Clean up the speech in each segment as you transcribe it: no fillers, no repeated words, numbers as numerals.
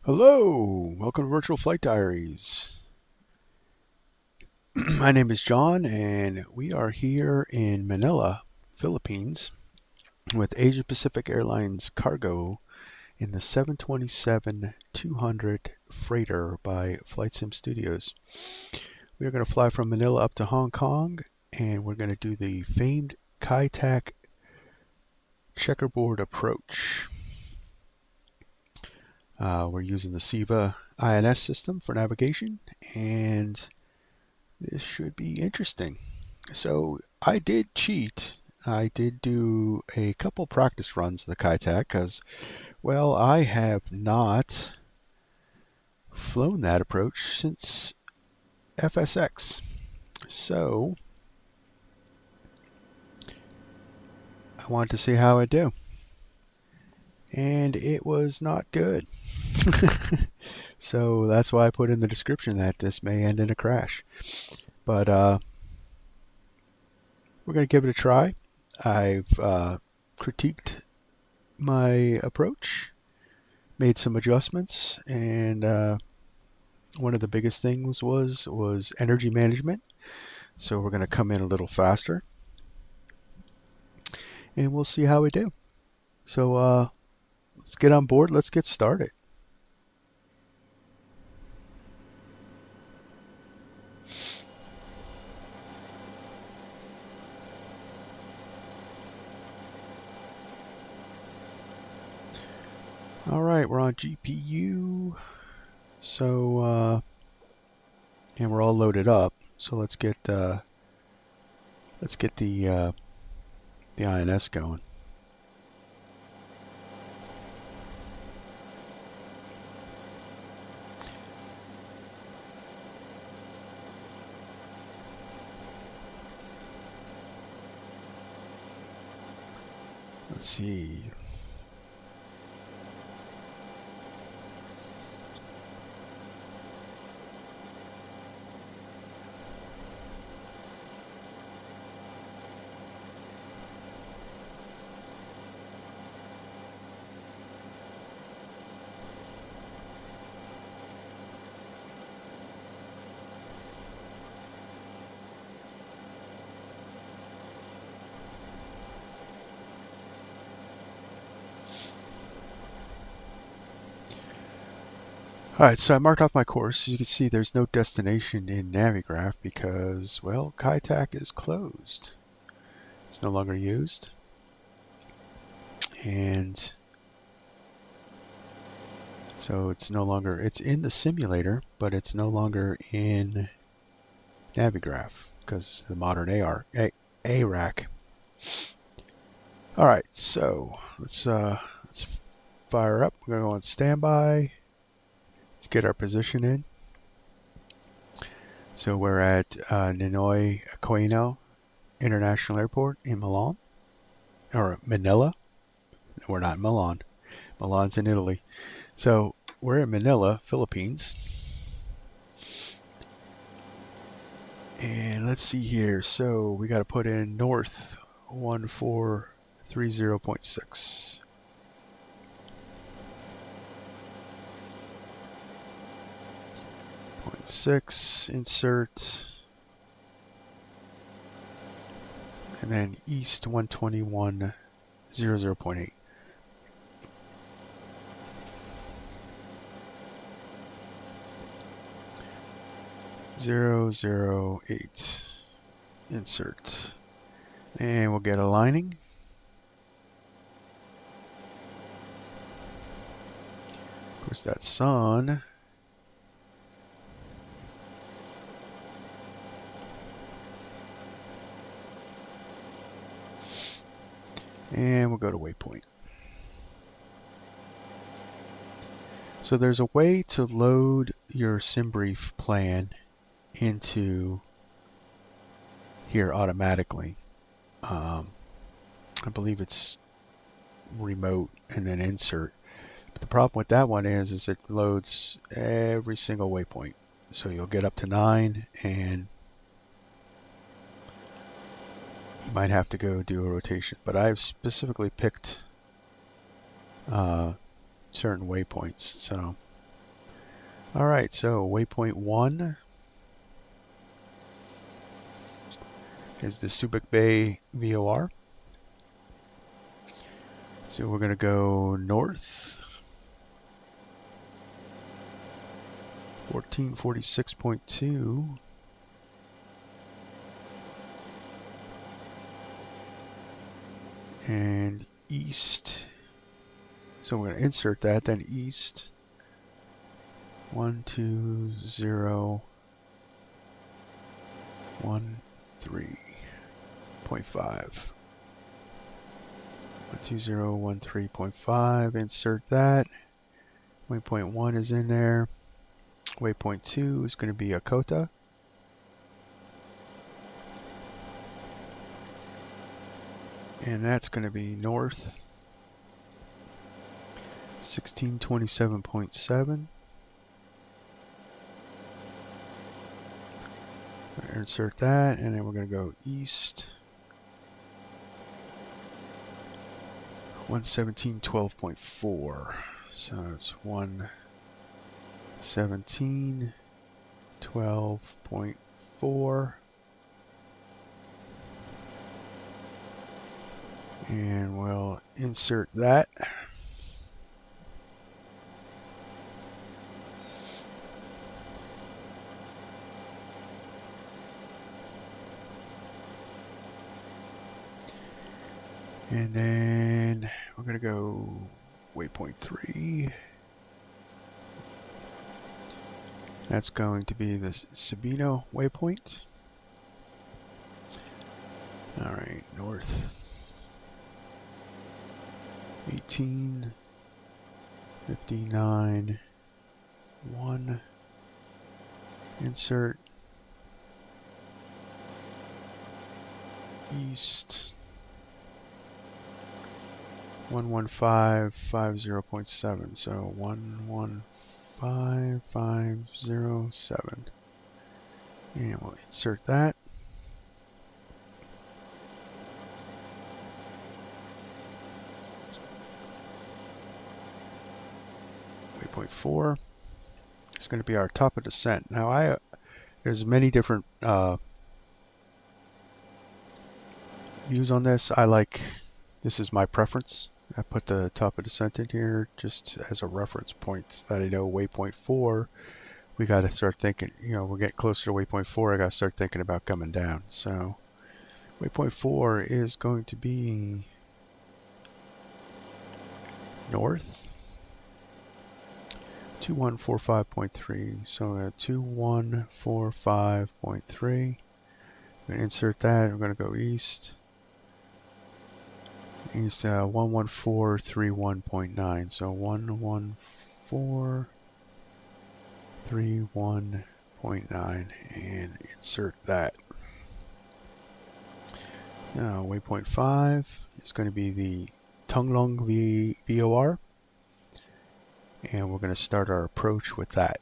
Hello, welcome to Virtual Flight Diaries. My name is John, and we are here in Manila, Philippines, with Asia Pacific Airlines cargo in the 727-200 freighter by Flight Sim Studios. We are going to fly from Manila up to Hong Kong, and we're going to do the famed Kai Tak Checkerboard approach. We're using the Civa INS system for navigation, and this should be interesting. So I did cheat. I did do a couple practice runs of the Kai Tak because, well, I have not flown that approach since FSX. So I wanted to see how I do. And it was not good. So that's why I put in the description that this may end in a crash. But we're going to give it a try. I've critiqued my approach, made some adjustments, and one of the biggest things was energy management. So we're going to come in a little faster, and we'll see how we do. So let's get on board. Let's get started. All right, we're on GPU. So and we're all loaded up. So let's get the INS going. Let's see. Alright, so I marked off my course. As you can see, there's no destination in Navigraph because, well, Kai Tak is closed. It's no longer used. And so it's in the simulator, but it's no longer in Navigraph because the modern ARAC. Alright, so let's fire up. We're going to go on standby. Let's get our position in. So we're at Ninoy Aquino International Airport in Milan, or Manila. No, we're not in Milan. Milan's in Italy. So we're in Manila, Philippines. And let's see here. So we got to put in north 1430.6. .6, insert, and then east 121.00.8. .008, insert, and we'll get aligning. Of course, that's sun. And we'll go to waypoint. So there's a way to load your SimBrief plan into here automatically. I believe it's remote and then insert. But the problem with that one is it loads every single waypoint. So you'll get up to 9 and you might have to go do a rotation. But I've specifically picked certain waypoints. So All right, so waypoint 1 is the Subic Bay VOR. So we're going to go north, 1446.2, and east. So we're going to insert that, then east, 12013.5. 12013.5, insert that. Waypoint 1 is in there. Waypoint 2 is going to be Akota. And that's going to be north, 1627.7. Insert that, and then we're going to go east, 117.12.4. So it's 117.12.4. And we'll insert that. And then we're going to go waypoint 3. That's going to be the Sabino waypoint. All right, north. 1859.1. Insert. East. 11550.7. So 11550.7. And we'll insert that. Waypoint 4 is going to be our top of descent. Now there's many different views on this. This is my preference. I put the top of descent in here just as a reference point that I know waypoint 4, we got to start thinking, we're getting closer to waypoint 4, I got to start thinking about coming down. So waypoint 4 is going to be north, 2145.3. So 2145.3. We're going to insert that. We're going to go east. East 11431.9. So 11431.9, and insert that. Now waypoint 5 is going to be the Tunglong VOR, and we're going to start our approach with that.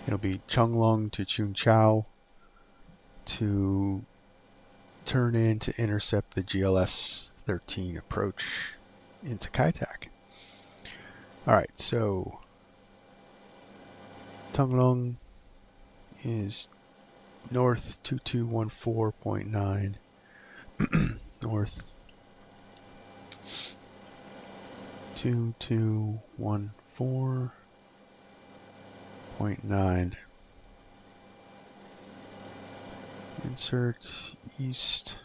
It'll be Chunglong to Chunchao to turn in to intercept the GLS 13 approach into Kai Tak. Alright, so Tunglong is north 2214.9, north 2214.9. Insert east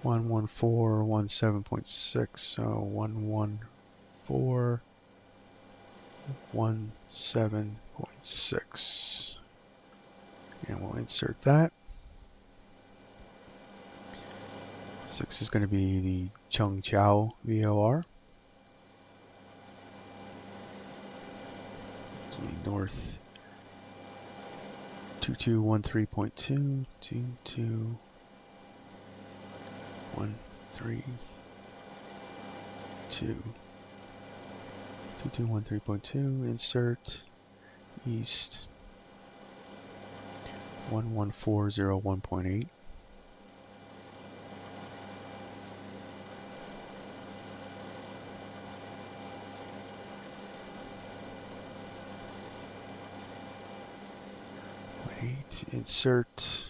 11417.6, so 11417.6, and we'll insert that. 6 is going to be the Chungchao VOR, north 2213.2, 2213.2, insert east 11401.8. insert,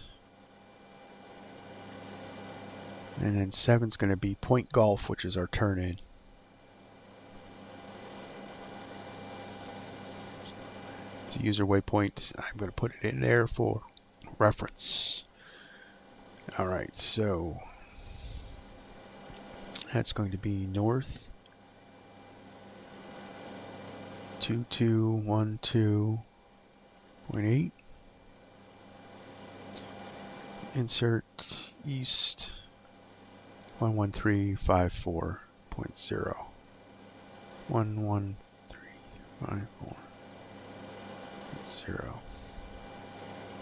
and then 7's going to be point golf, which is our turn in. It's a user waypoint. I'm going to put it in there for reference. Alright, so that's going to be north 2212.8. Insert east 11354.0. 11354.0.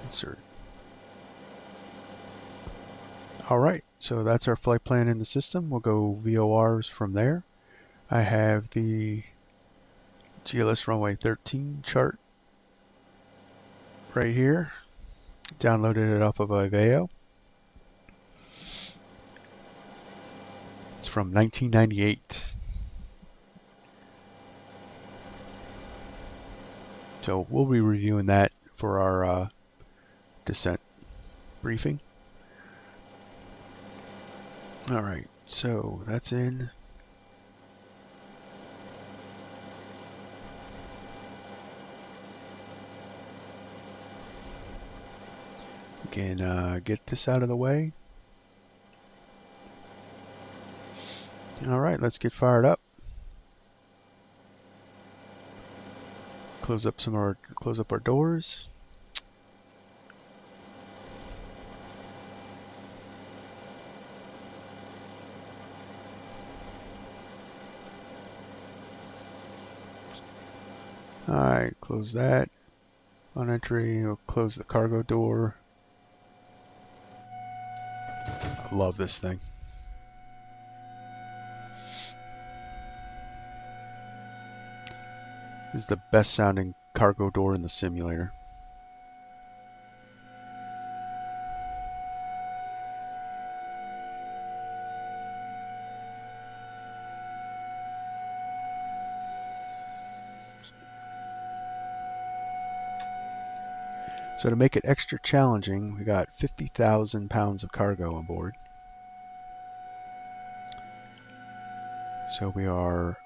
Insert. Alright, so that's our flight plan in the system. We'll go VORs from there. I have the GLS runway 13 chart right here. Downloaded it off of Iveo. It's from 1998. So we'll be reviewing that for our descent briefing. Alright, so that's in. We can get this out of the way. Alright, let's get fired up. Close up our doors. Alright, close that. On entry, we'll close the cargo door. I love this thing. This is the best sounding cargo door in the simulator. So to make it extra challenging, we got 50,000 pounds of cargo on board. So we are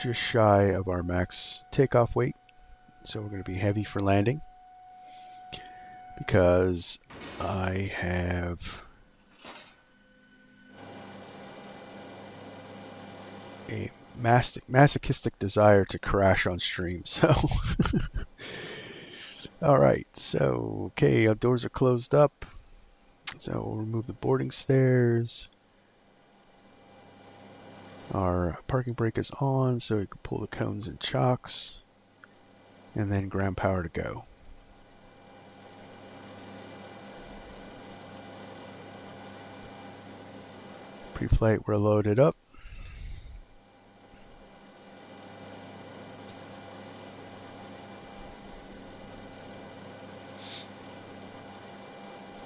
just shy of our max takeoff weight. So we're going to be heavy for landing because I have a masochistic desire to crash on stream. So alright, so okay, our doors are closed up. So we'll remove the boarding stairs. Our parking brake is on, so we can pull the cones and chocks. And then ground power to go. Pre-flight, we're loaded up.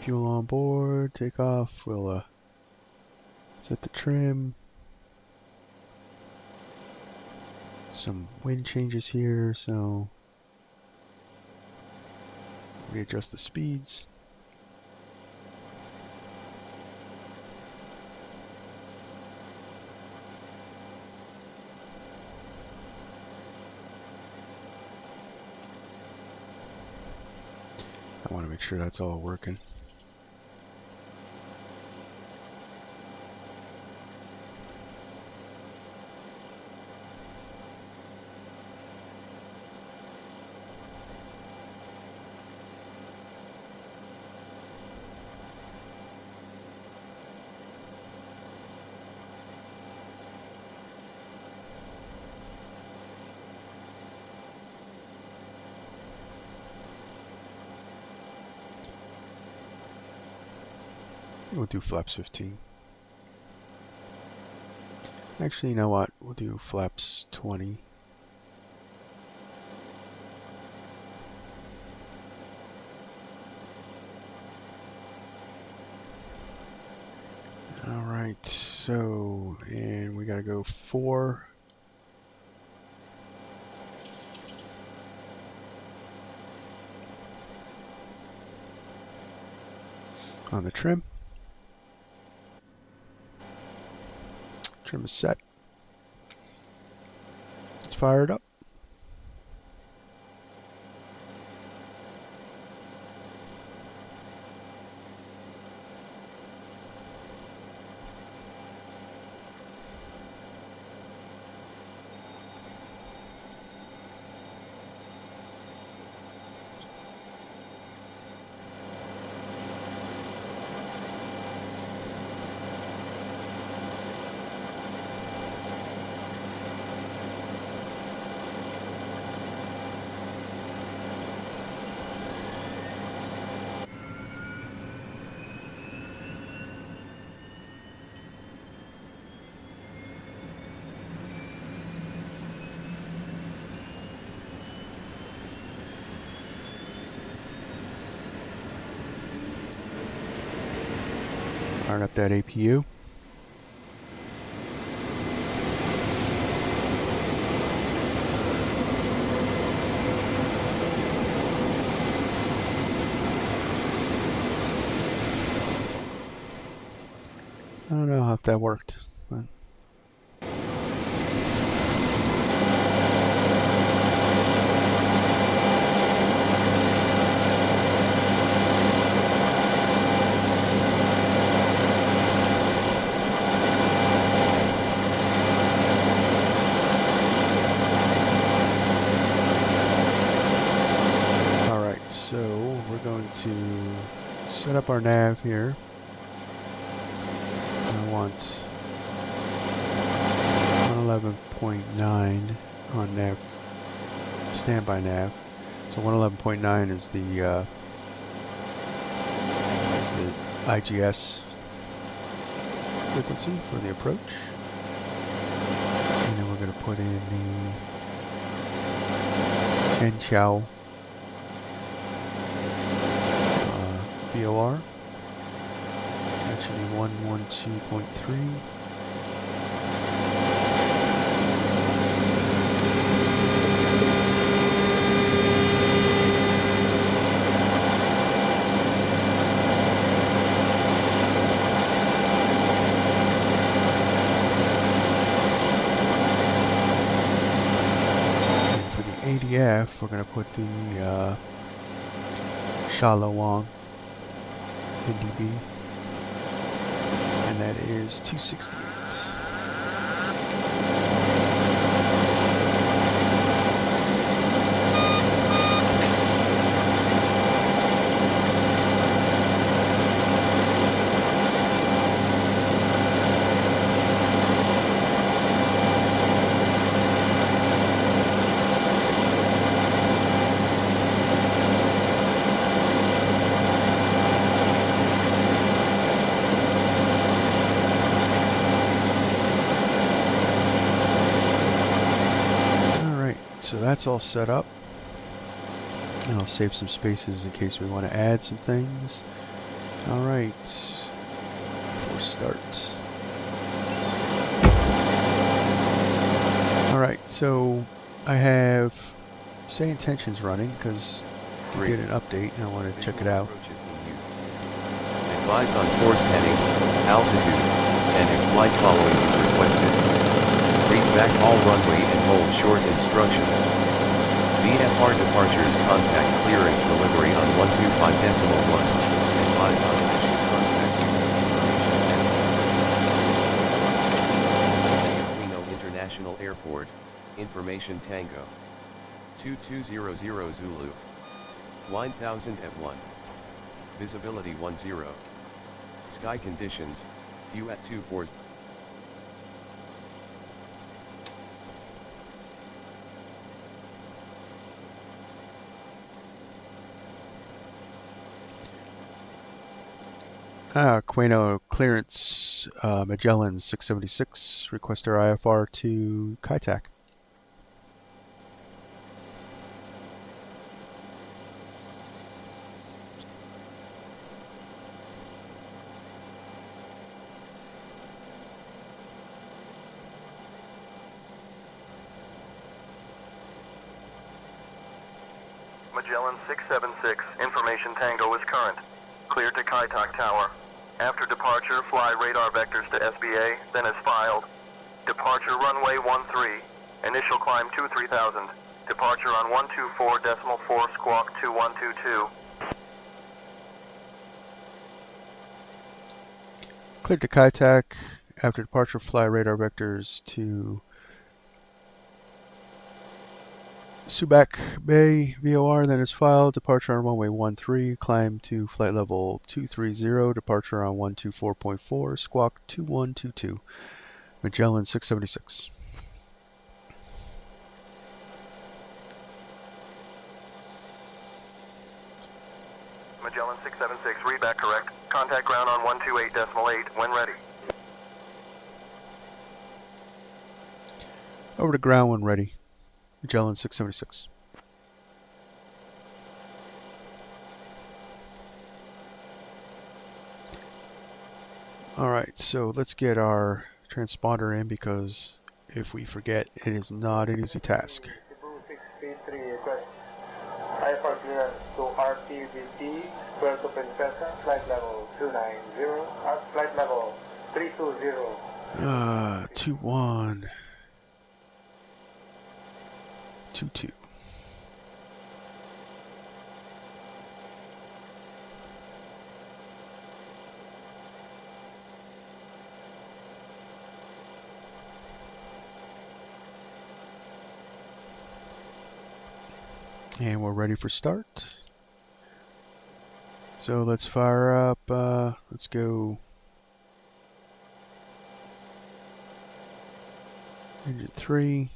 Fuel on board, take off, we'll set the trim. Some wind changes here, so readjust the speeds. I want to make sure that's all working. We'll do flaps 15. Actually, you know what? We'll do flaps 20. Alright, so, and we gotta go 4. on the trim. Trim is set. Let's fire it up. Firing up that APU. I don't know if that worked, but so we're going to set up our nav here. I want 111.9 on nav, standby nav. So 111.9 is the IGS frequency for the approach, and then we're going to put in the Chen VOR. That should be 112.3. And for the ADF, we're going to put the Shalawang NDB, and that is 268. So that's all set up, and I'll save some spaces in case we want to add some things. Alright, before start. Alright, so I have say intentions running because I did an update and I want to check it out. Advise on course heading, altitude, and if flight following is requested. Read back all runway and hold short instructions. VFR departures contact clearance delivery on 125.1. Advise on initial contact. Reno International Airport, Information Tango. 2200 Zulu. 1000 at 1. Visibility 10. Sky conditions, few at 24. Queno clearance, Magellan 676, request our IFR to Kai Tak. Magellan 676, information Tango is current. Cleared to Kai Tak Tower. After departure, fly radar vectors to SBA, then as filed. Departure runway 13. Initial climb 23,000. Departure on 124.4 squawk 2122. Cleared to Kai Tak. After departure, fly radar vectors to Subic Bay VOR, then is filed. Departure on runway 13. Climb to flight level 230. Departure on 124.4 squawk 2122. Magellan 676. Magellan 676, read back correct. Contact ground on 128.8 when ready. Over to ground when ready. Magellan 676. Alright, so let's get our transponder in, because if we forget, it is not an easy task. IFR clearance to RTVT, Puerto Princesa, flight level 290, flight level 320. 2122. And we're ready for start. So let's fire up, let's go engine 3.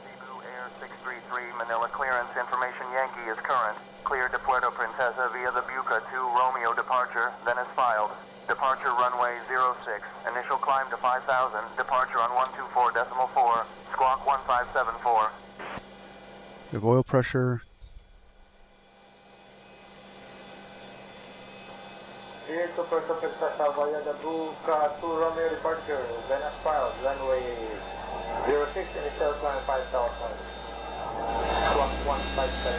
Cebu Air 633, Manila clearance information Yankee is current. Cleared to Puerto Princesa via the Buca 2 Romeo departure, then is filed. Departure runway 06, initial climb to 5,000, departure on 124.4, squawk 1574. We have oil pressure. Here to Puerto Princesa via the Buca 2 Romeo departure, then as filed, runway 06, initial climb 5,000, squawk 157.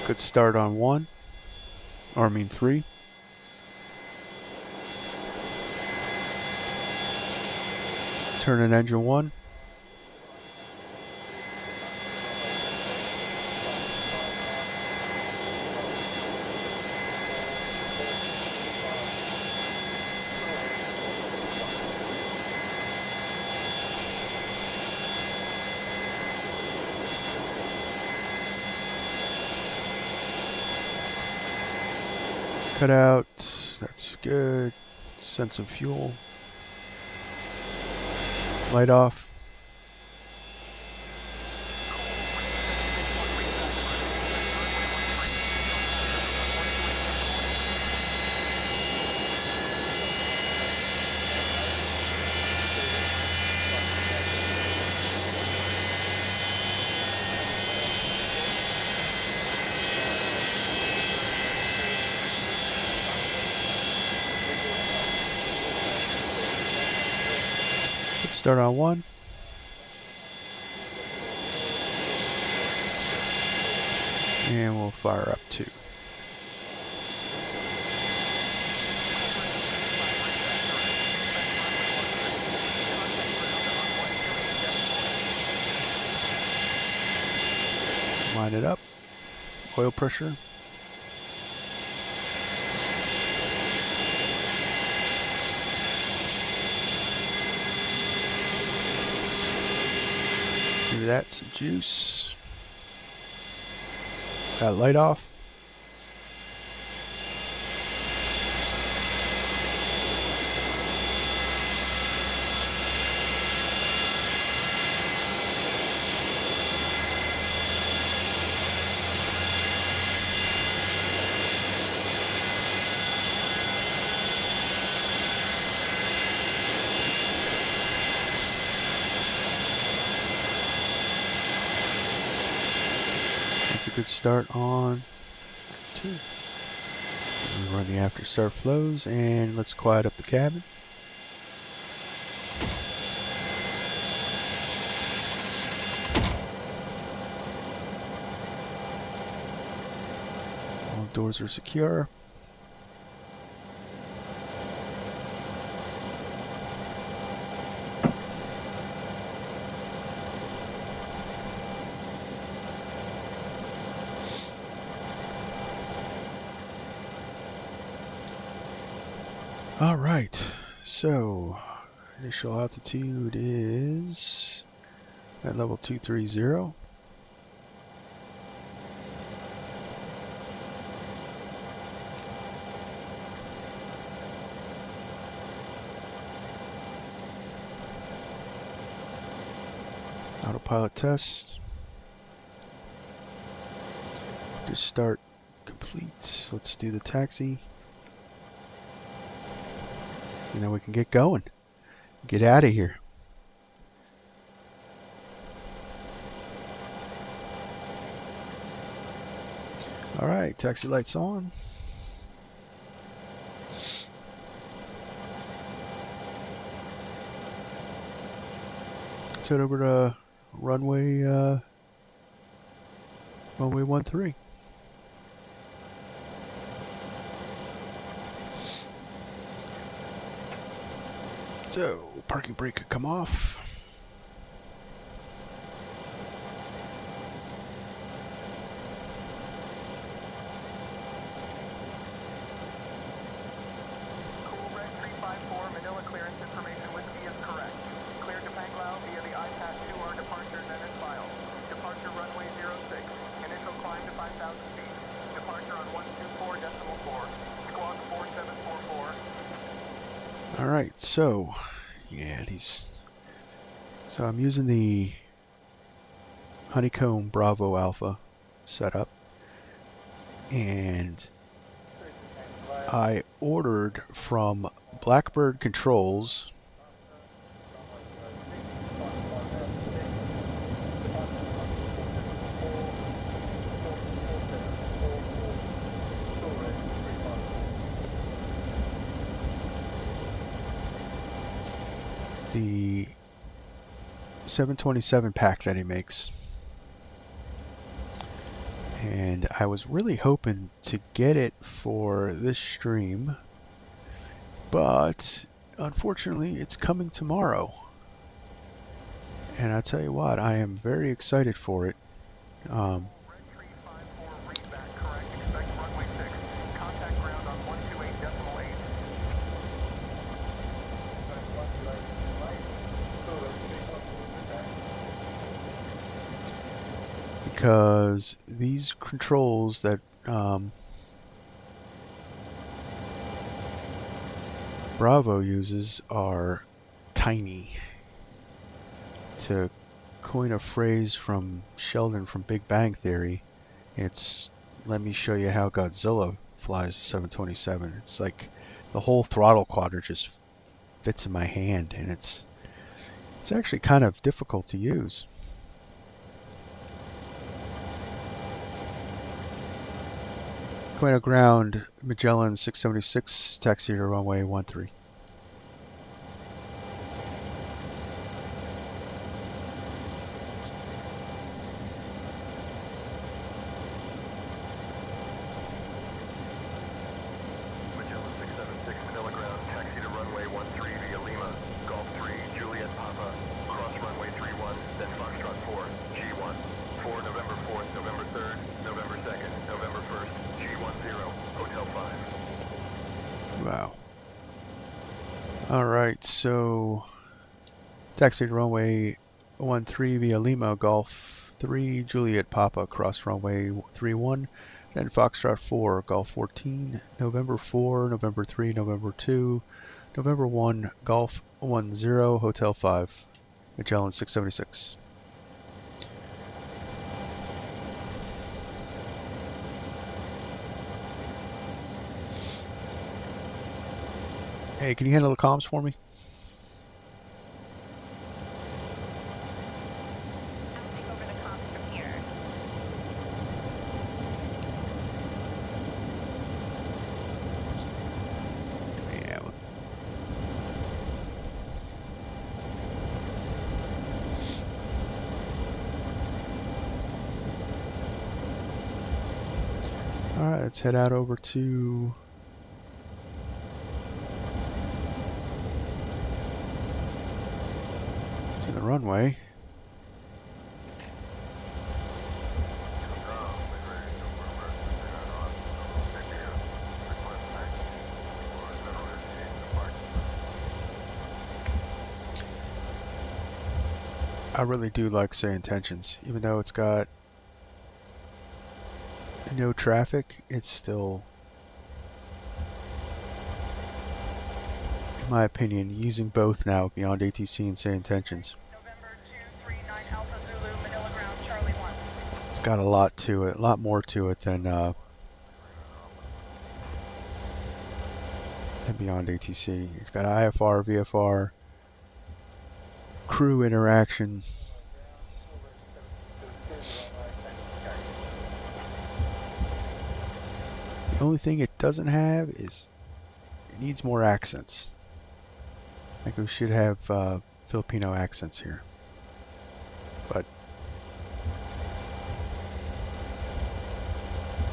Good start on 1, or I mean 3. Turn in engine 1. Cut out, that's good. Sense of fuel. Light off. Start on 1. And we'll fire up 2. Line it up. Oil pressure. Give that some juice. Got light off. good start on 2. We run the after start flows, and let's quiet up the cabin. All doors are secure. All right, so initial altitude is at level 230. Autopilot test. Just start complete. Let's do the taxi. And then we can get going. Get out of here. Alright, taxi lights on. Let's head over to runway 13. So, parking brake could come off. Cool Red 354, Manila clearance information with V is correct. Clear to Panglao via the IPAT 2R departure then is filed. Departure runway 06. Initial climb to 5,000 feet. Departure on 124.4. Squawk 4744. Alright, so yeah, so I'm using the Honeycomb Bravo Alpha setup, and I ordered from Blackbird Controls the 727 pack that he makes, and I was really hoping to get it for this stream, but unfortunately it's coming tomorrow, and I tell you what, I am very excited for it. Red 354, read back correct. Expect runway 6. Contact ground on 128.8. Because these controls that Bravo uses are tiny. To coin a phrase from Sheldon from Big Bang Theory, it's let me show you how Godzilla flies a 727. It's like the whole throttle quadrant just fits in my hand, and it's actually kind of difficult to use. Going to ground, Magellan 676, taxi to runway 13. Magellan 676, Manila ground. Taxi to runway 13 via Lima. Golf 3, Juliet Papa. Cross runway 31, then Foxtrot 4, G1. 4 November 4th, November 3rd, November 2nd, November 1st, G10, Hotel 5. Wow. Alright, so taxi to runway 13 via Lima, Golf 3, Juliet Papa, cross runway 31, then Foxtrot 4, Golf 14, November 4, November 3, November 2, November 1, Golf 10, Hotel 5, Magellan 676. Hey, can you handle the comms for me? I'll take over the comms from here. Alright, let's head out over to the runway. I really do like Say Intentions, even though it's got no traffic, it's still, in my opinion, using both now beyond ATC and Say Intentions. November 239 Alpha Zulu, Manila ground, Charlie 1. It's got a lot to it, a lot more to it than beyond ATC. It's got IFR, VFR, crew interaction. The only thing it doesn't have is it needs more accents. I think we should have Filipino accents here. But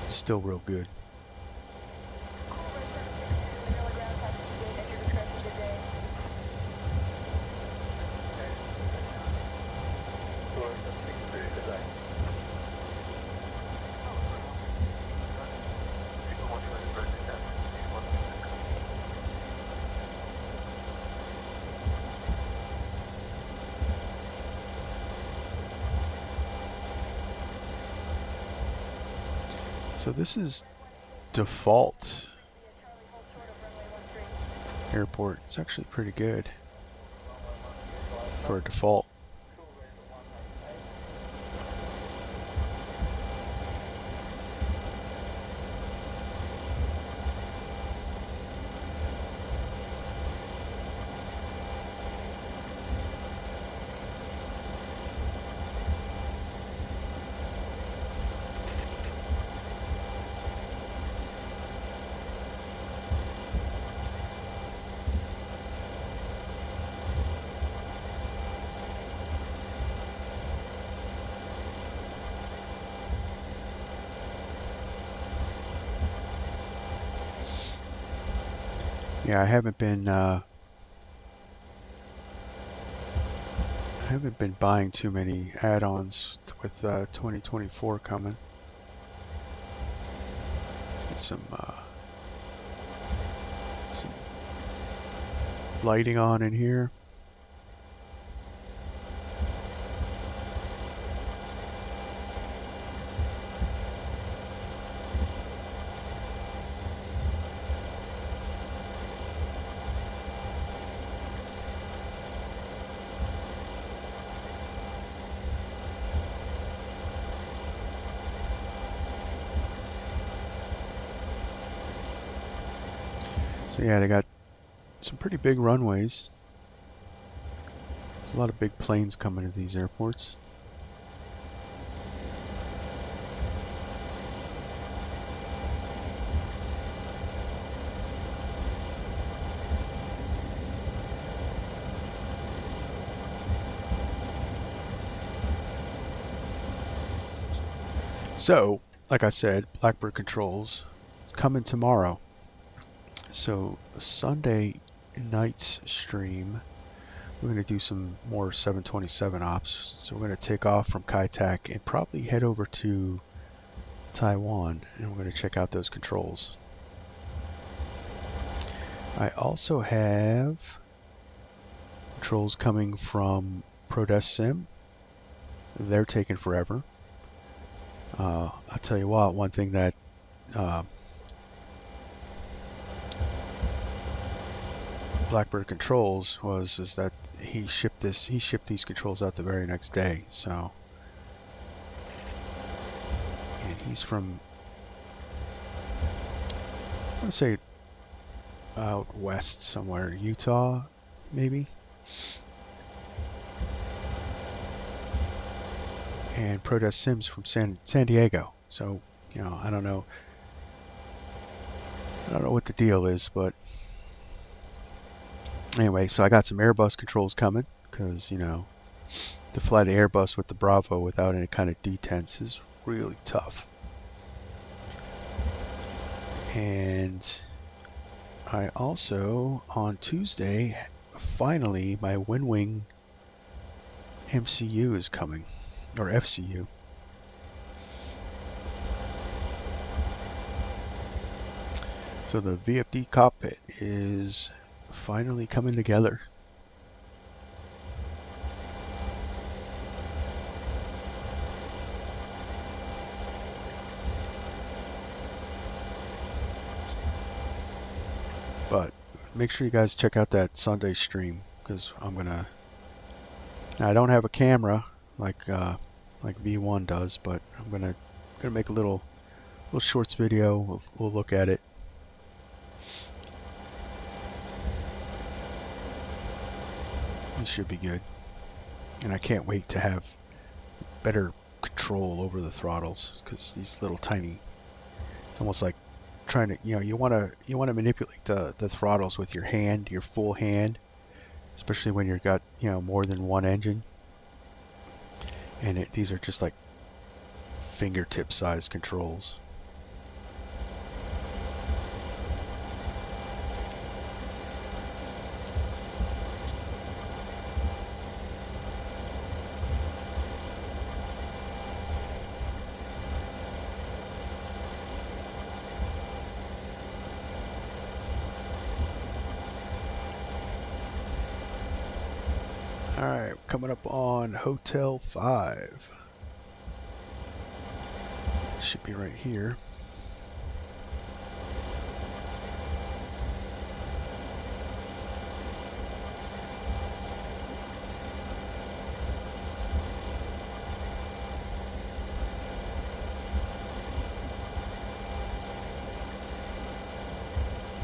it's still real good. Manila ground, passenger gate at your discretion today. So this is default airport. It's actually pretty good for a default. Yeah, I haven't been buying too many add-ons with 2024 coming. Let's get some lighting on in here. So yeah, they got some pretty big runways. There's a lot of big planes coming to these airports. So, like I said, Blackbird controls. It's coming tomorrow. So Sunday night's stream, we're going to do some more 727 ops. So we're going to take off from Kai Tak and probably head over to Taiwan, and we're going to check out those controls. I also have controls coming from ProDesk Sim. They're taking forever. I'll tell you what, one thing that Blackbird controls is that he shipped these controls out the very next day. So, and he's from, I want to say out west somewhere, Utah maybe. And ProDesk Sims from San Diego. So, you know, I don't know what the deal is, but anyway, so I got some Airbus controls coming because, you know, to fly the Airbus with the Bravo without any kind of detents is really tough. And I also, on Tuesday, finally, my WinWing MCU is coming, or FCU. So the VFD cockpit is finally coming together. But make sure you guys check out that Sunday stream, because I don't have a camera like V1 does, but I'm gonna make a little shorts video. We'll look at it. This should be good, and I can't wait to have better control over the throttles, because these little tiny, it's almost like trying to, you want to manipulate the throttles with your hand, your full hand, especially when you've got more than one engine, and these are just like fingertip size controls. Alright, coming up on Hotel 5. It should be right here.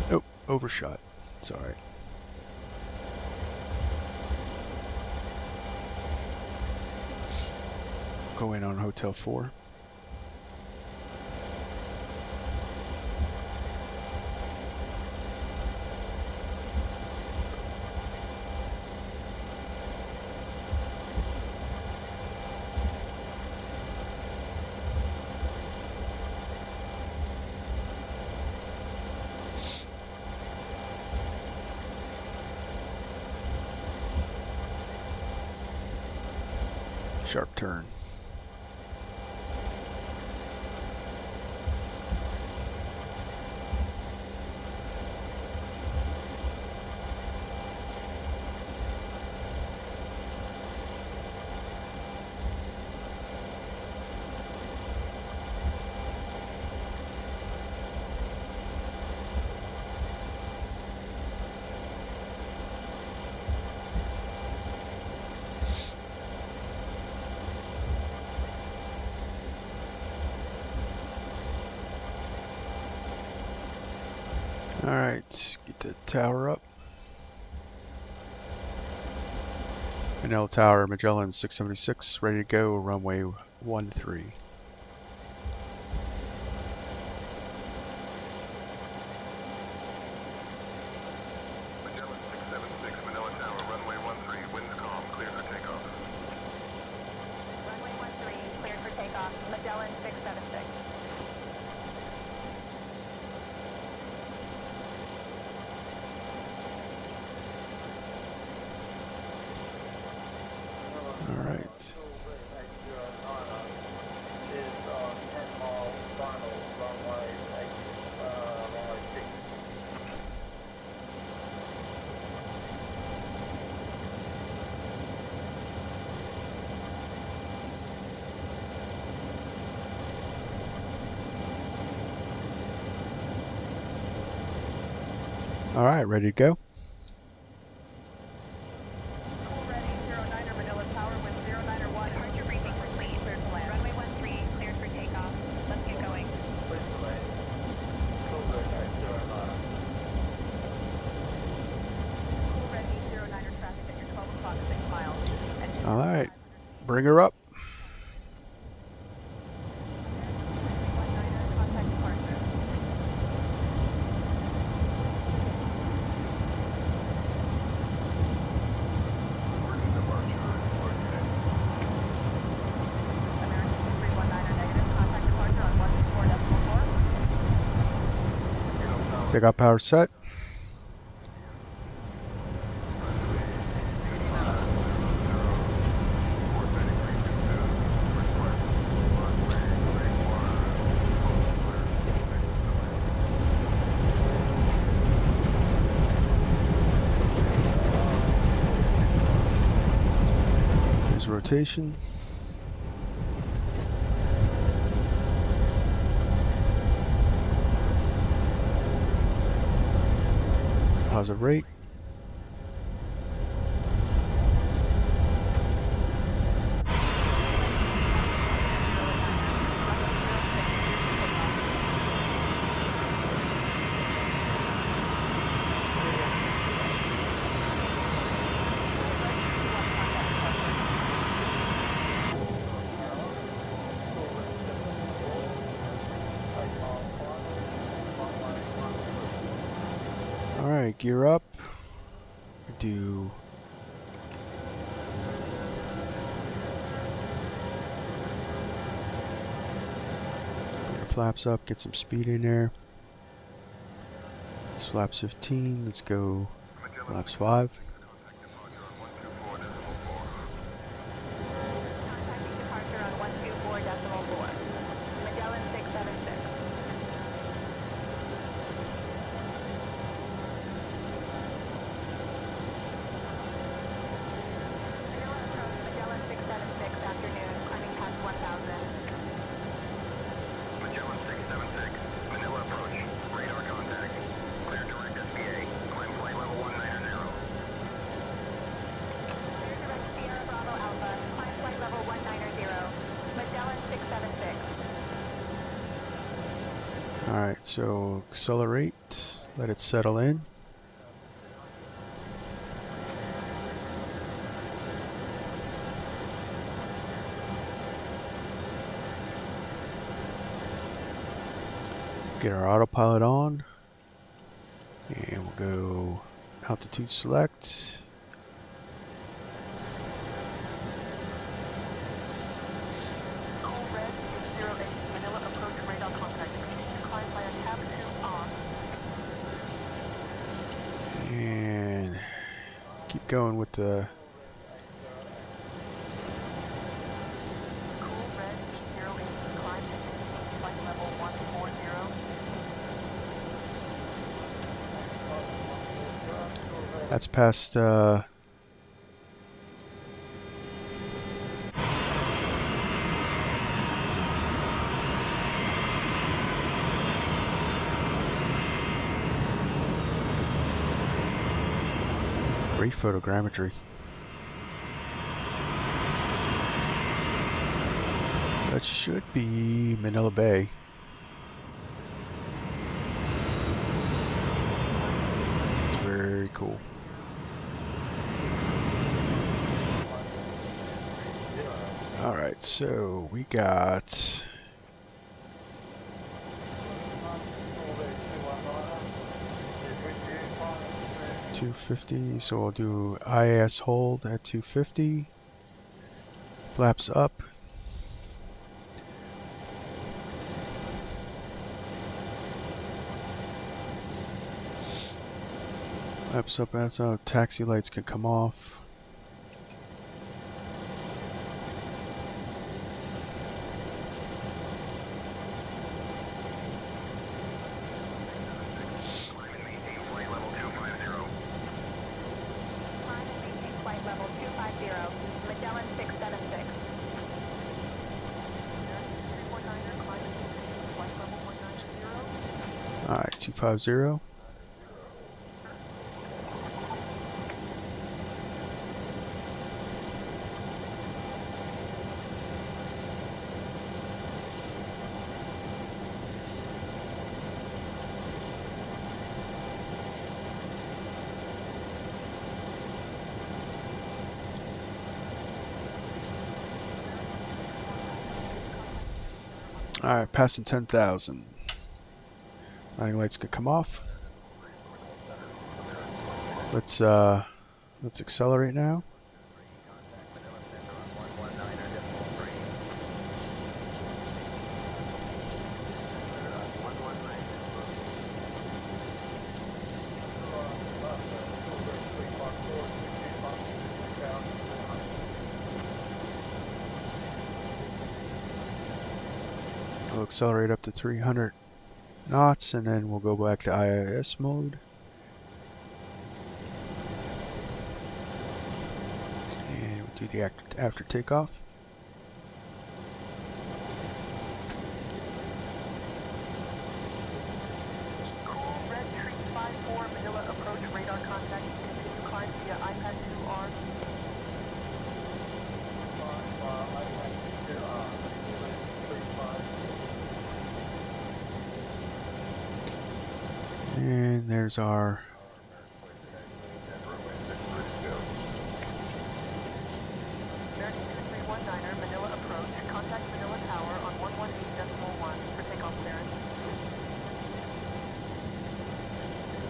Oh, overshot. It's alright. Go in on Hotel 4. Sharp turn. Alright, get the tower up. Manila Tower, Magellan 676, ready to go, runway 13. Magellan 676, Manila Tower, runway 13, winds calm, clear for takeoff. Runway 13, cleared for takeoff. Magellan 676. Alright. Alright, ready to go? Cool ready, 09er Manila Tower with 091. Departure briefing complete. Cleared to land. Runway 13, cleared for takeoff. Let's get going. Cool ready, 09er traffic at your 12 o'clock 6 miles. Engine Alright, bring her up. 19er, contact departure. American 319er negative, contact departure on 124.4. Takeoff power set. Here's rotation. Positive rate. Alright, gear up. Do get your flaps up, get some speed in there. It's flaps 15, let's go flaps 5. Contacting departure on 124.4. Magellan 676. Manila approach Magellan 676 afternoon, climbing past 1000. Magellan 676, Manila approach, radar contact. Clear direct SPA, climb flight level 190. Clear direct Sierra Bravo Alpha, climb flight level 190. Magellan 676. Alright, so accelerate, let it settle in. Get our autopilot on, and we'll go altitude select. Cool red, 08, Manila approach radar contact. Climb via tab 2 on. And keep going with the Cool red, 08, climb to maintain flight level 140. that's past 'Great photogrammetry. That should be Manila Bay. It's very cool. Alright, so we got $250, so we'll do IAS hold at 250. Flaps up. Flaps up, that's how taxi lights can come off. Climb and maintain flight level 250. Climb and maintain flight level 250. Magellan 676. Alright, 250. Alright, passing 10,000. Landing lights could come off. Let's accelerate now. accelerate up to 300 knots, and then we'll go back to IIS mode. And we'll do the after takeoff. Cool, red tree 54, Manila approach radar contact. Continue climb via iPad 2R. And there's our American 2319er, Manila approach. Contact Manila Tower on 118.1 for takeoff clearance.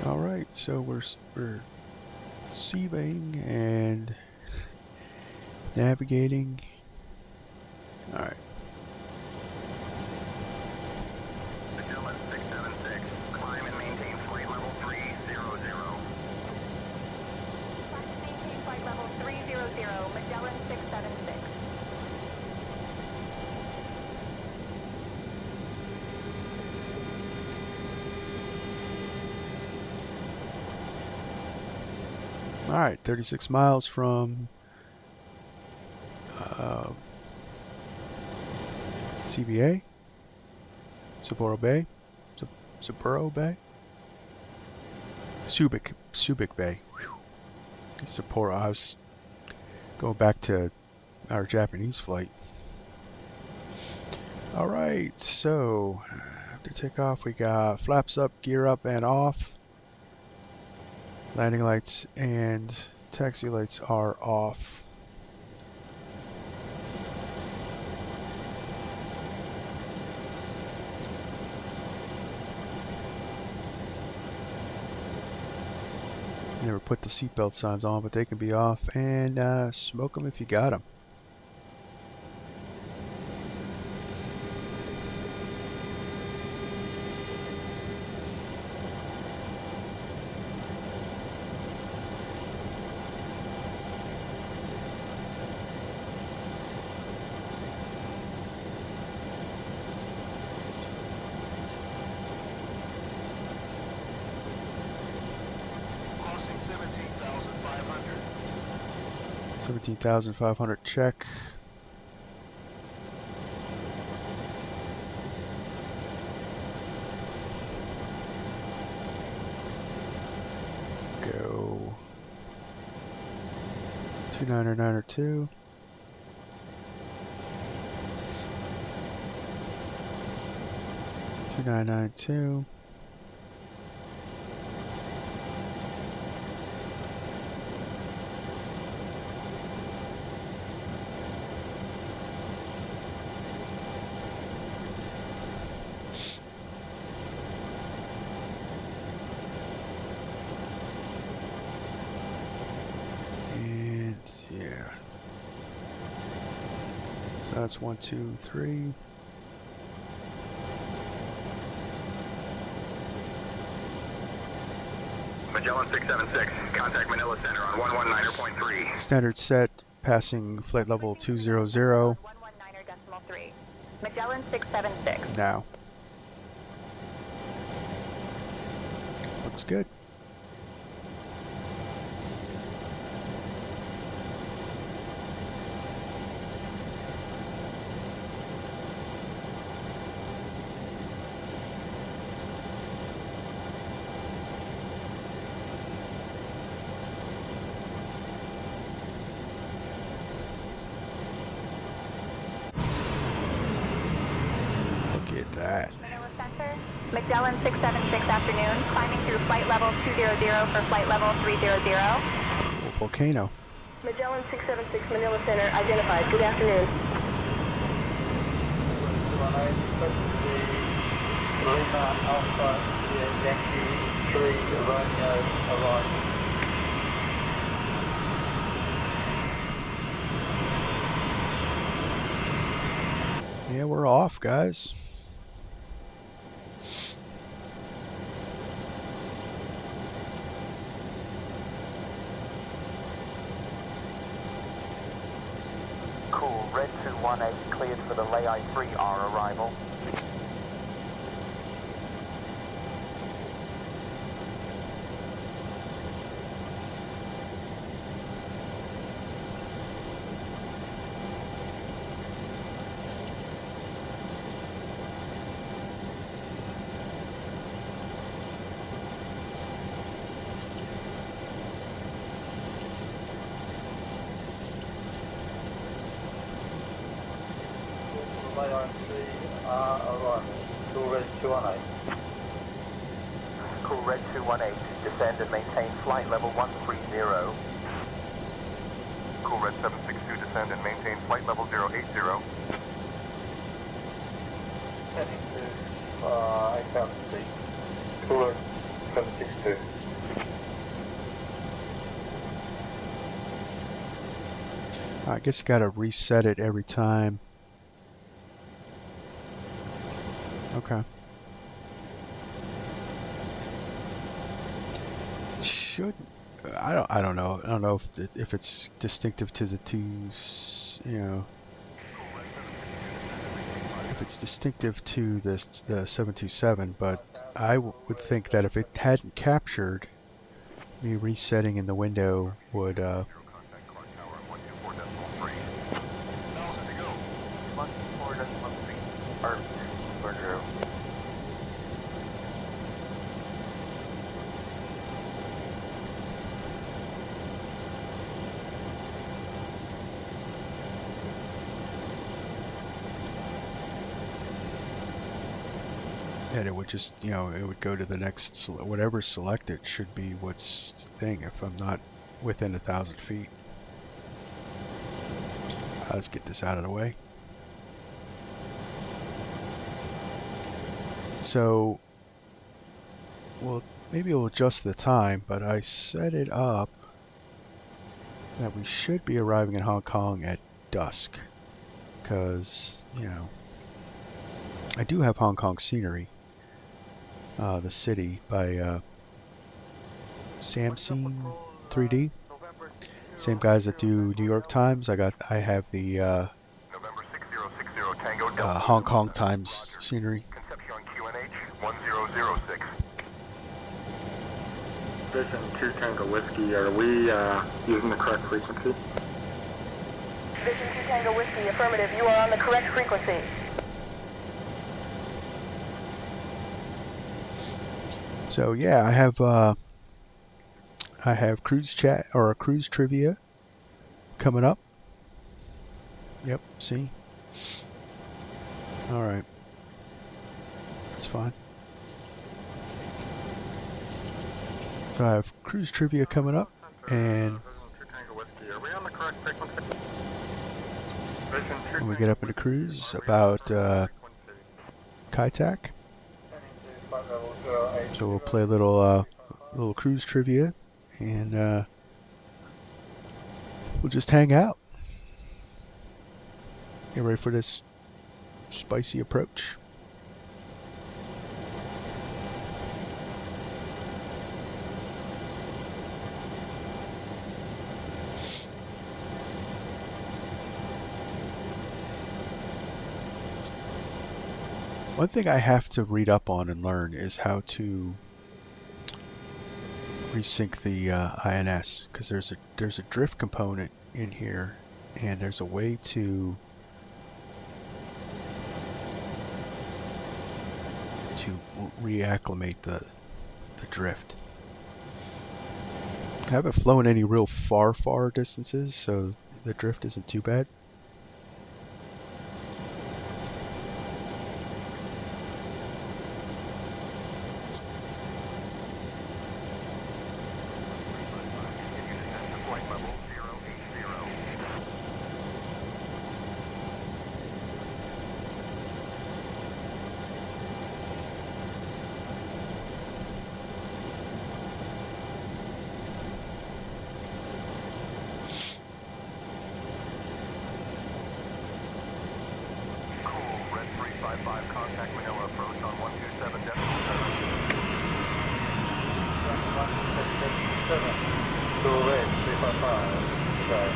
all right. So we're Civaing and navigating. All right. Magellan 676, climb and maintain flight level 300. Maintain flight level 300, Magellan 676. All right, 36 miles from CBA, Sapporo Bay, Sapporo Bay, Subic Bay. Sapporo. I was going back to our Japanese flight. All right, so after takeoff, we got flaps up, gear up, and off. Landing lights and taxi lights are off. Never put the seatbelt signs on, but they can be off, and smoke them if you got them. Crossing 17,500. 17,500 check. Go 29902. 2992. And yeah. So that's 1, 2, 3. Magellan 676, contact Manila Center on 119.3. Standard set, passing flight level 200 119.3. Magellan 676. now. Looks good. Look at that. Manila Center. Magellan 676 afternoon. Climbing through flight level 200 for flight level 300. Volcano. Magellan 676 Manila Center identified. Good afternoon. Lima Alpha Yankee 3 Romeo arrived. Yeah, we're off, guys. Cool, red 218 cleared for the Lei 3R arrival. Lion 3, run, 2 Red 218. Cool Red 218, descend and maintain flight level 130. Cool Red 762, descend and maintain flight level 080. Heading to aircraft 3, Cool Red 762. I guess you gotta reset it every time. Okay. Should I don't know. I don't know if it's distinctive to the if it's distinctive to the 727, but I would think that if it hadn't captured, me resetting in the window would Contact clock tower 124.3. 1,000 to go. 124.13, or 240. and it would just, it would go to the next, whatever's selected should be what's thing if I'm not within 1,000 feet. Let's get this out of the way. So, well, maybe we'll adjust the time, but I set it up that we should be arriving in Hong Kong at dusk, because, I do have Hong Kong scenery. The city by Samsung 3D. Same guys that do New York Times. I have the November 6060 Tango Delta. Hong Kong Times scenery. Concepcion QNH 1006. Vision 2 Tango Whiskey, are we using the correct frequency? Vision 2 Tango Whiskey, affirmative. You are on the correct frequency. So yeah, I have cruise chat or cruise trivia coming up. Yep, see? All right. That's fine. So I have cruise trivia coming up, and when we get up into cruise about Kai Tak. So we'll play a little cruise trivia, and we'll just hang out. Get ready for this spicy approach. One thing I have to read up on and learn is how to resync the INS, because there's a drift component in here, and there's a way to reacclimate the drift. I haven't flown any real far distances, so the drift isn't too bad. Flight level 080. Cool Red 355, contact Manila, approach on 127.7. 2 Red 355, okay.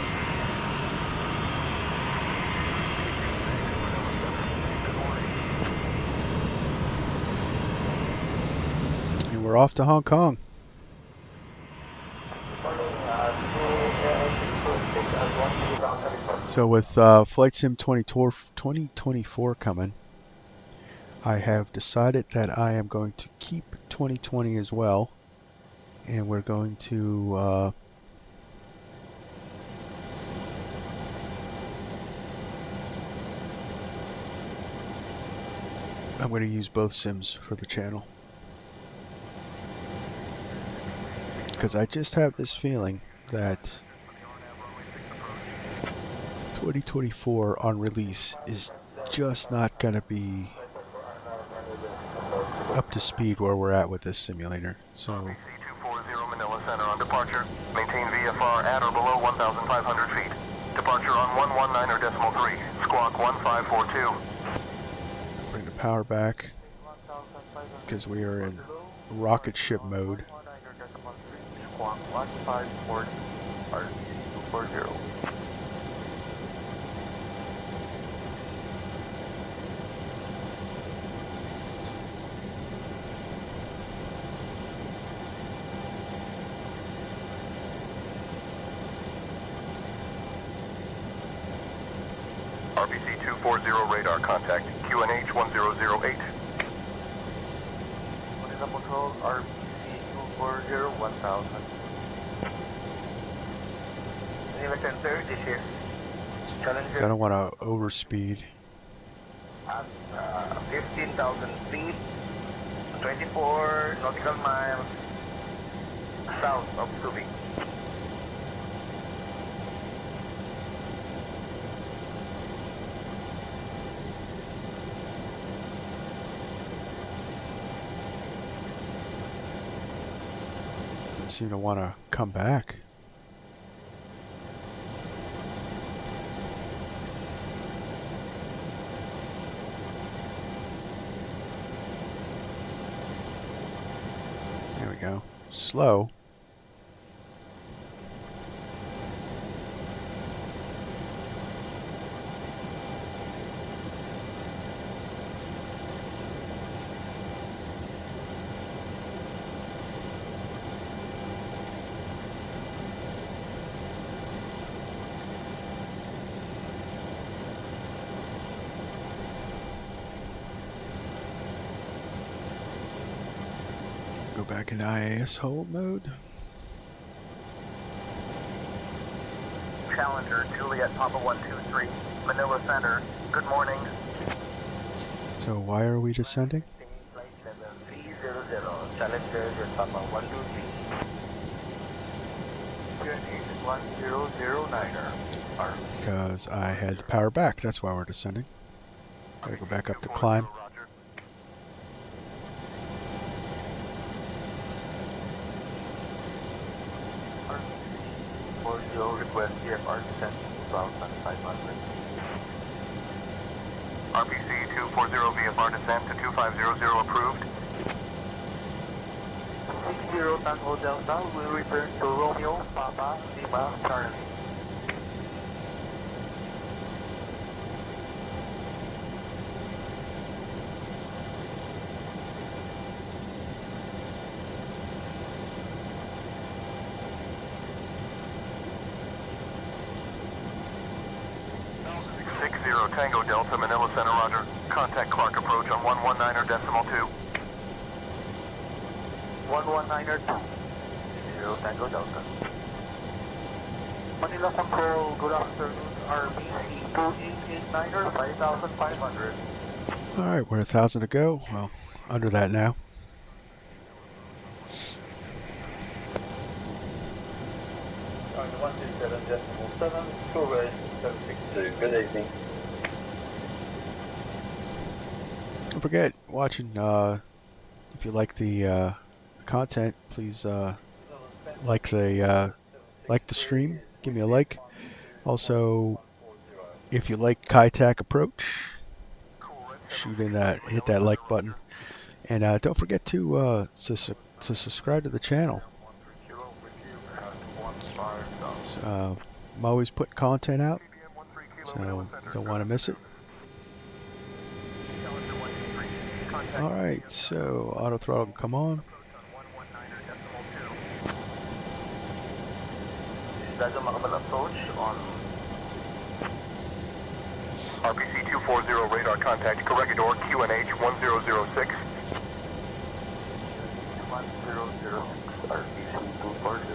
And we're off to Hong Kong. So with Flight Sim 2024 coming, I have decided that I am going to keep 2020 as well, and we're going to I'm going to use both sims for the channel. Because I just have this feeling that 2024 on release is just not going to be up to speed where we're at with this simulator. So C240 Manila Center on departure. Maintain VFR at or below 1,500 feet. Departure on 119.3. Squawk 1542. bring the power back because we are in rocket ship mode. Squawk 1540. RC240. RPC 240 radar contact. QNH 1008. Manila Patrol, RPC 240 1000. Manila Center, this is Challenger. So I don't want to overspeed. At 15,000 feet, 24 nautical miles south of Subic. Doesn't seem to want to come back. There we go. Slow. Go back into IAS hold mode. Challenger, Juliet Papa 123. Manila Center. Good morning. So why are we descending? Flight level 300, Challenger, Papa 123. QNH 1009er. Because I had the power back. That's why we're descending. Gotta go back up to climb. For your request, CFR descent 2,500. RPC 240 VFR descent to 2500 approved. 60 Tango Delta will return to Romeo, Papa, Lima, Charlie. Tango Delta, Manila Center, roger. Contact Clark approach on 119.2. 119er 2. 0 Tango Delta. Manila Control, good afternoon. RBC 2889er 5,500. Alright, we're 1,000 to go. Well, under that now. On 167.7, Suarez 762. Good evening. Don't forget, watching, if you like the content, please like the stream. Give me a like. Also, if you like Kai Tak Approach, shoot in that, hit that like button, and don't forget to subscribe to the channel. So, I'm always putting content out, so don't want to miss it. Alright, so auto throttle can come on. Makabal approach on RPC 240 radar contact Corregidor QNH 1006. 1006 RPC 240.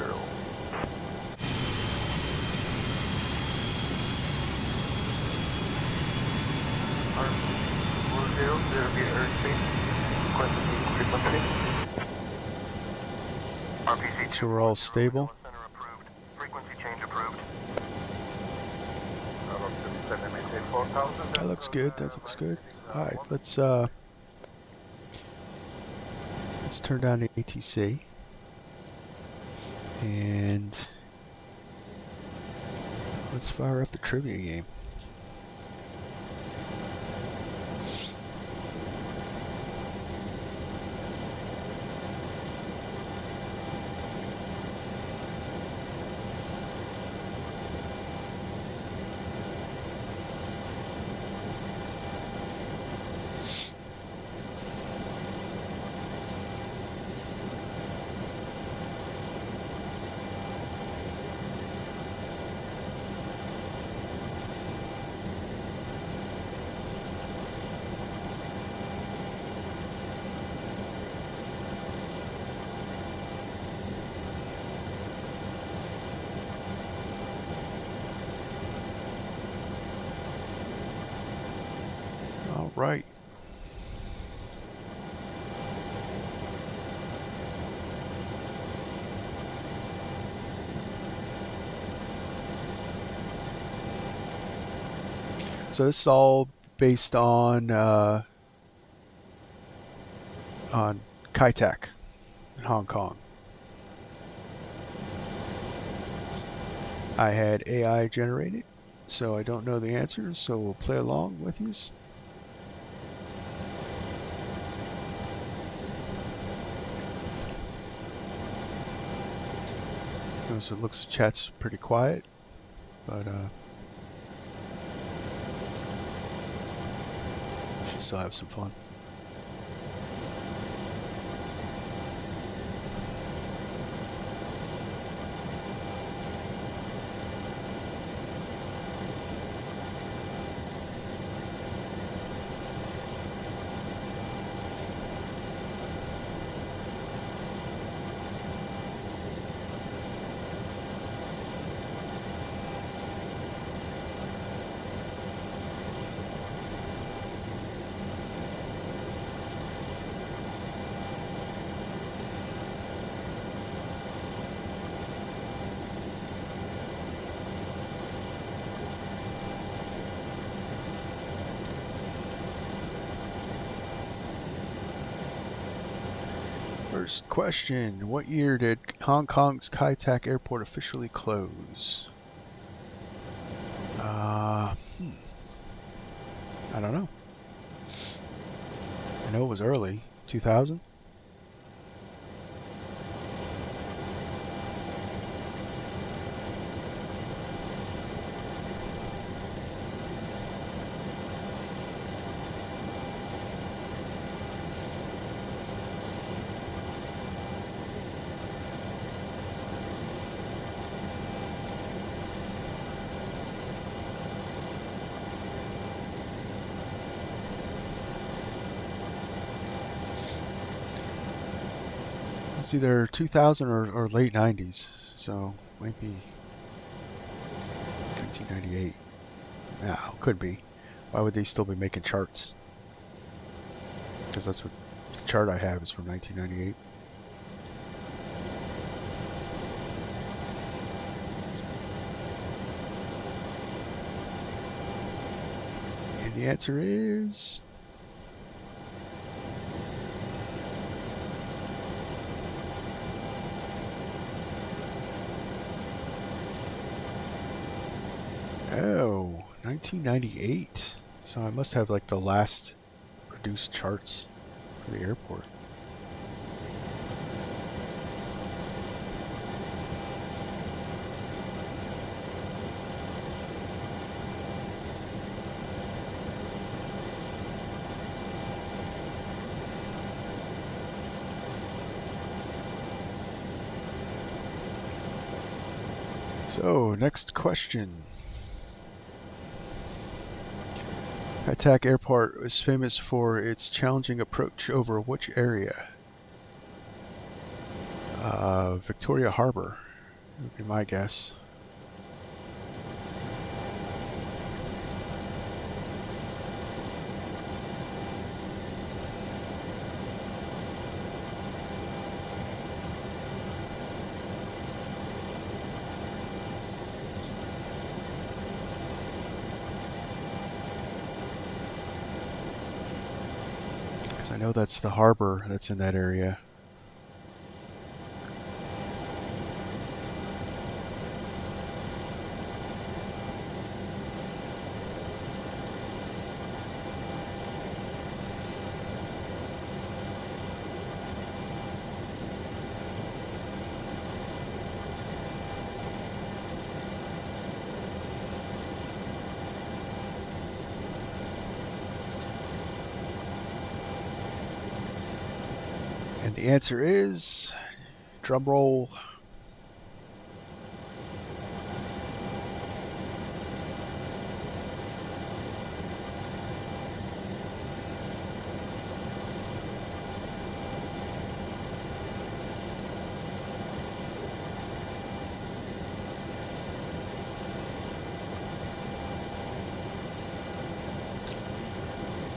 RPC be airspace. Requested frequency. RPC Make sure we're all stable. Center approved. Frequency change approved. That looks good. That looks good. All right, let's turn down the ATC and let's fire up the trivia game. All right. So this is all based on Kai Tak in Hong Kong. I had AI generated, so I don't know the answers, so we'll play along with you. So it looks chat's pretty quiet, but should still have some fun. First question, what year did Hong Kong's Kai Tak Airport officially close? I don't know. I know it was early, 2000. It's either 2000 or late 90s, so might be 1998. No, could be. Why would they still be making charts? Because that's what the chart I have is from 1998. And the answer is... Oh, 1998. So I must have like the last produced charts for the airport. So, next question. Kai Tak Airport is famous for its challenging approach over which area? Victoria Harbor would be my guess. 'Cause I know that's the harbor that's in that area. And the answer is, drum roll,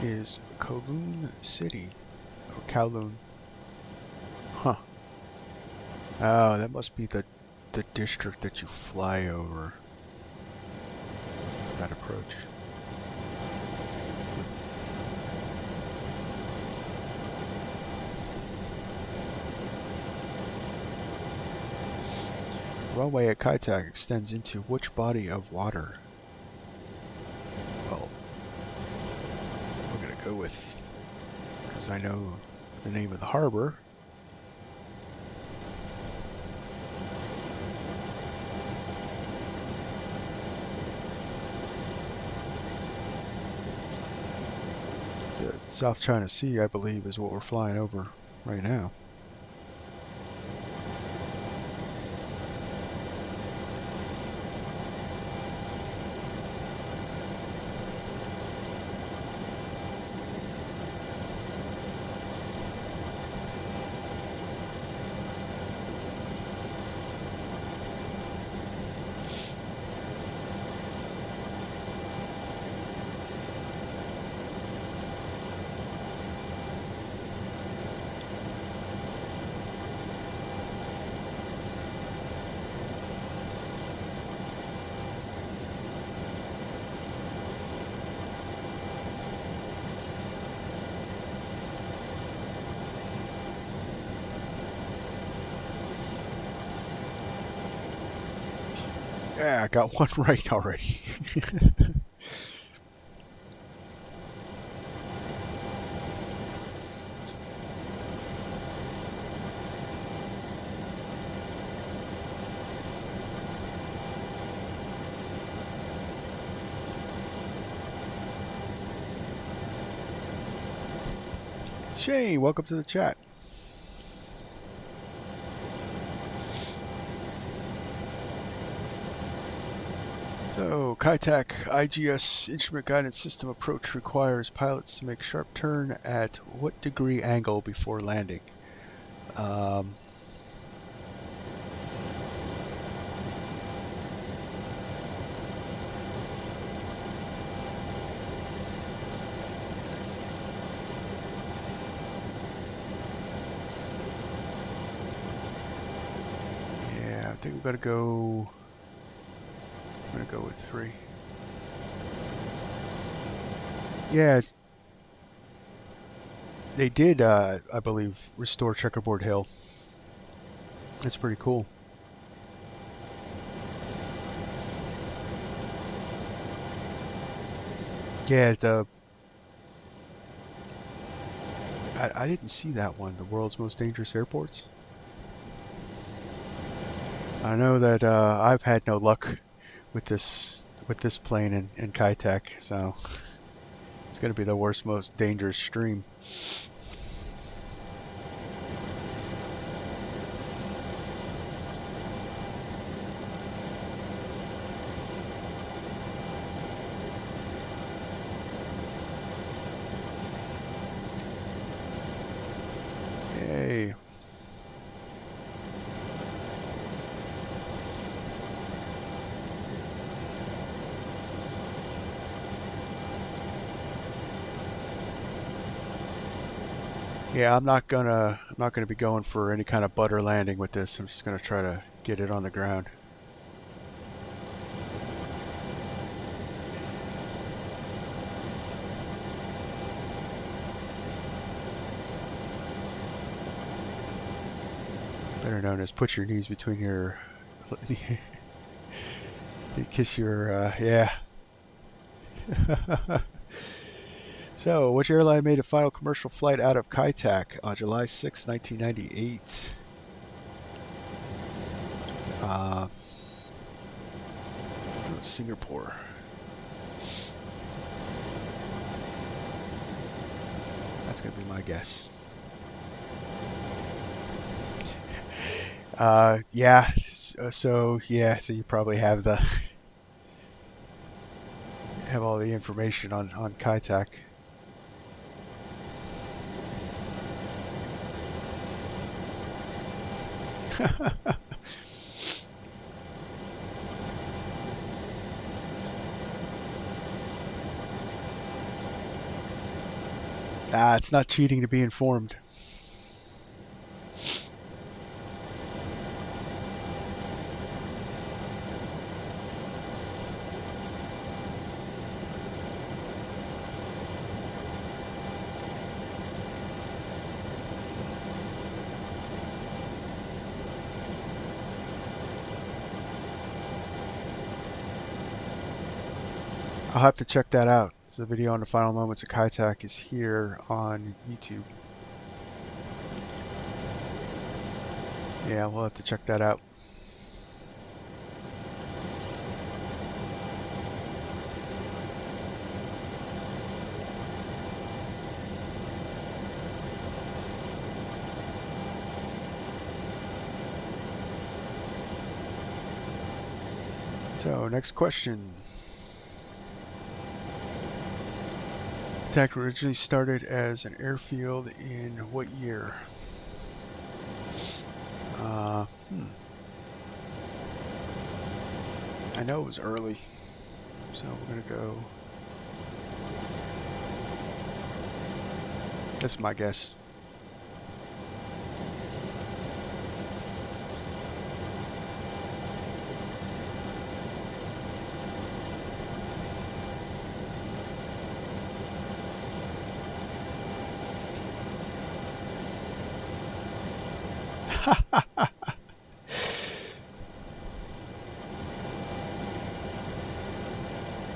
is Kowloon City, or Kowloon. Huh. Oh, that must be the district that you fly over. That approach. Runway at Kai Tak extends into which body of water? Well, we're gonna go with, because I know the name of the harbor. The South China Sea, I believe, is what we're flying over right now. Yeah, I got one right already. Shane, welcome to the chat. So, Kai Tak IGS instrument guidance system approach requires pilots to make sharp turn at what degree angle before landing? Yeah, I think we're gonna go. I'm gonna go with 3. Yeah, they did, I believe, restore Checkerboard Hill. That's pretty cool. Yeah, I didn't see that one. The world's most dangerous airports. I know that I've had no luck with this plane in Kai Tak, so it's going to be the worst, most dangerous stream. Yay. Yeah, I'm not gonna be going for any kind of butter landing with this. I'm just gonna try to get it on the ground. better known as put your knees between your you kiss your yeah. So, which airline made a final commercial flight out of Kai Tak on July 6, 1998? Singapore. That's going to be my guess. Yeah. So you probably have all the information on Kai Tak. It's not cheating to be informed. I'll have to check that out. So the video on the final moments of Kai Tak is here on YouTube. Yeah, we'll have to check that out. So, next question. Tak originally started as an airfield in what year? I know it was early, so we're gonna go. That's my guess.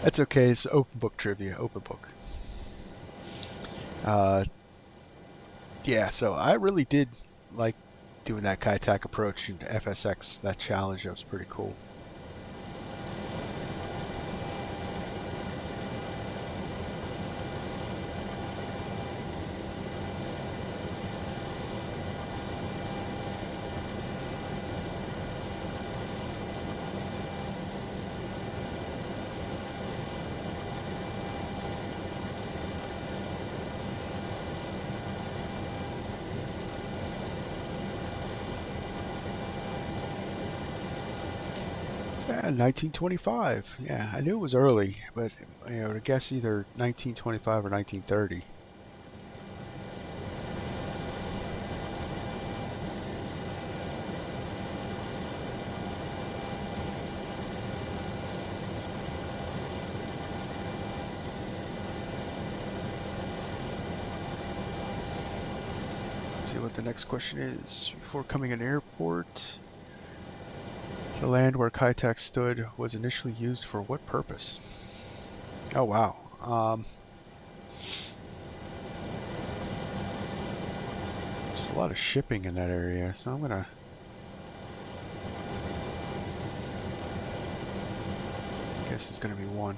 That's okay. It's open book trivia. Open book. Yeah, so I really did like doing that Kai Tak approach in FSX. That challenge, that was pretty cool. Yeah, 1925. Yeah, I knew it was early, but to guess either 1925 or 1930. Let's see what the next question is. Before coming an airport, the land where Kai Tak stood was initially used for what purpose? Oh, wow. There's a lot of shipping in that area, so I'm gonna guess it's gonna be one.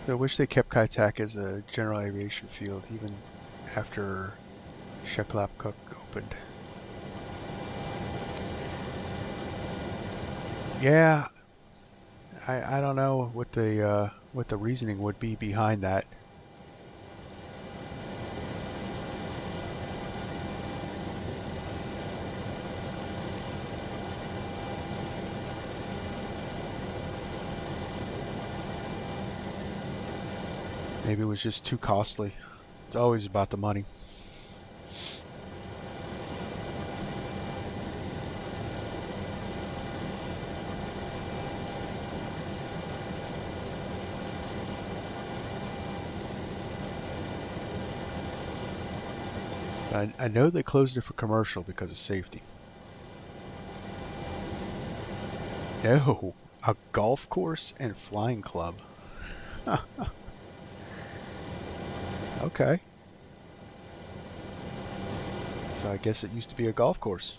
So I wish they kept Kai Tak as a general aviation field even after Sheklapkuk opened. Yeah, I don't know what the reasoning would be behind that. Maybe it was just too costly. It's always about the money. I know they closed it for commercial because of safety. Oh, a golf course and flying club. Okay. So I guess it used to be a golf course.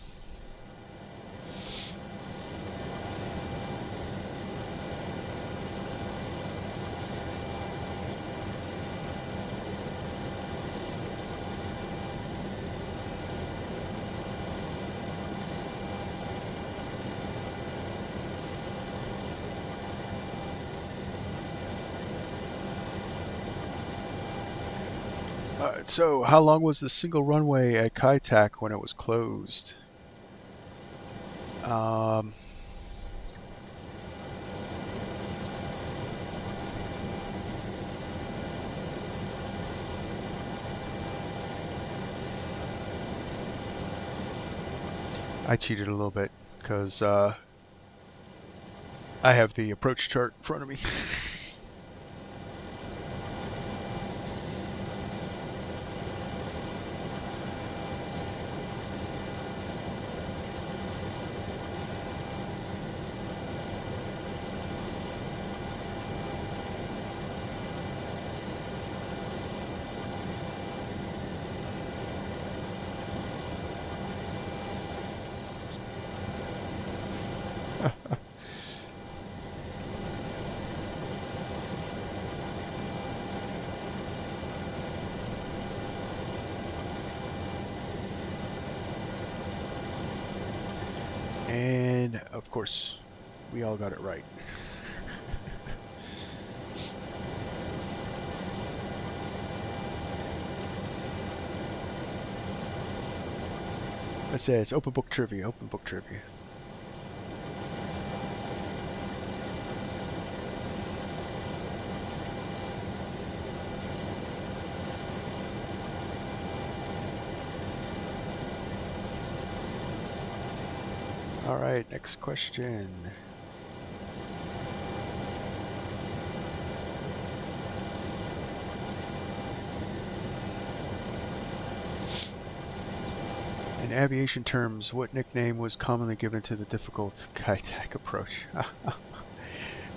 So how long was the single runway at Kai Tak when it was closed? Um, I cheated a little bit because I have the approach chart in front of me. And of course, we all got it right. Let's say it's open book trivia, open book trivia. All right, next question. In aviation terms, what nickname was commonly given to the difficult Kai Tak approach?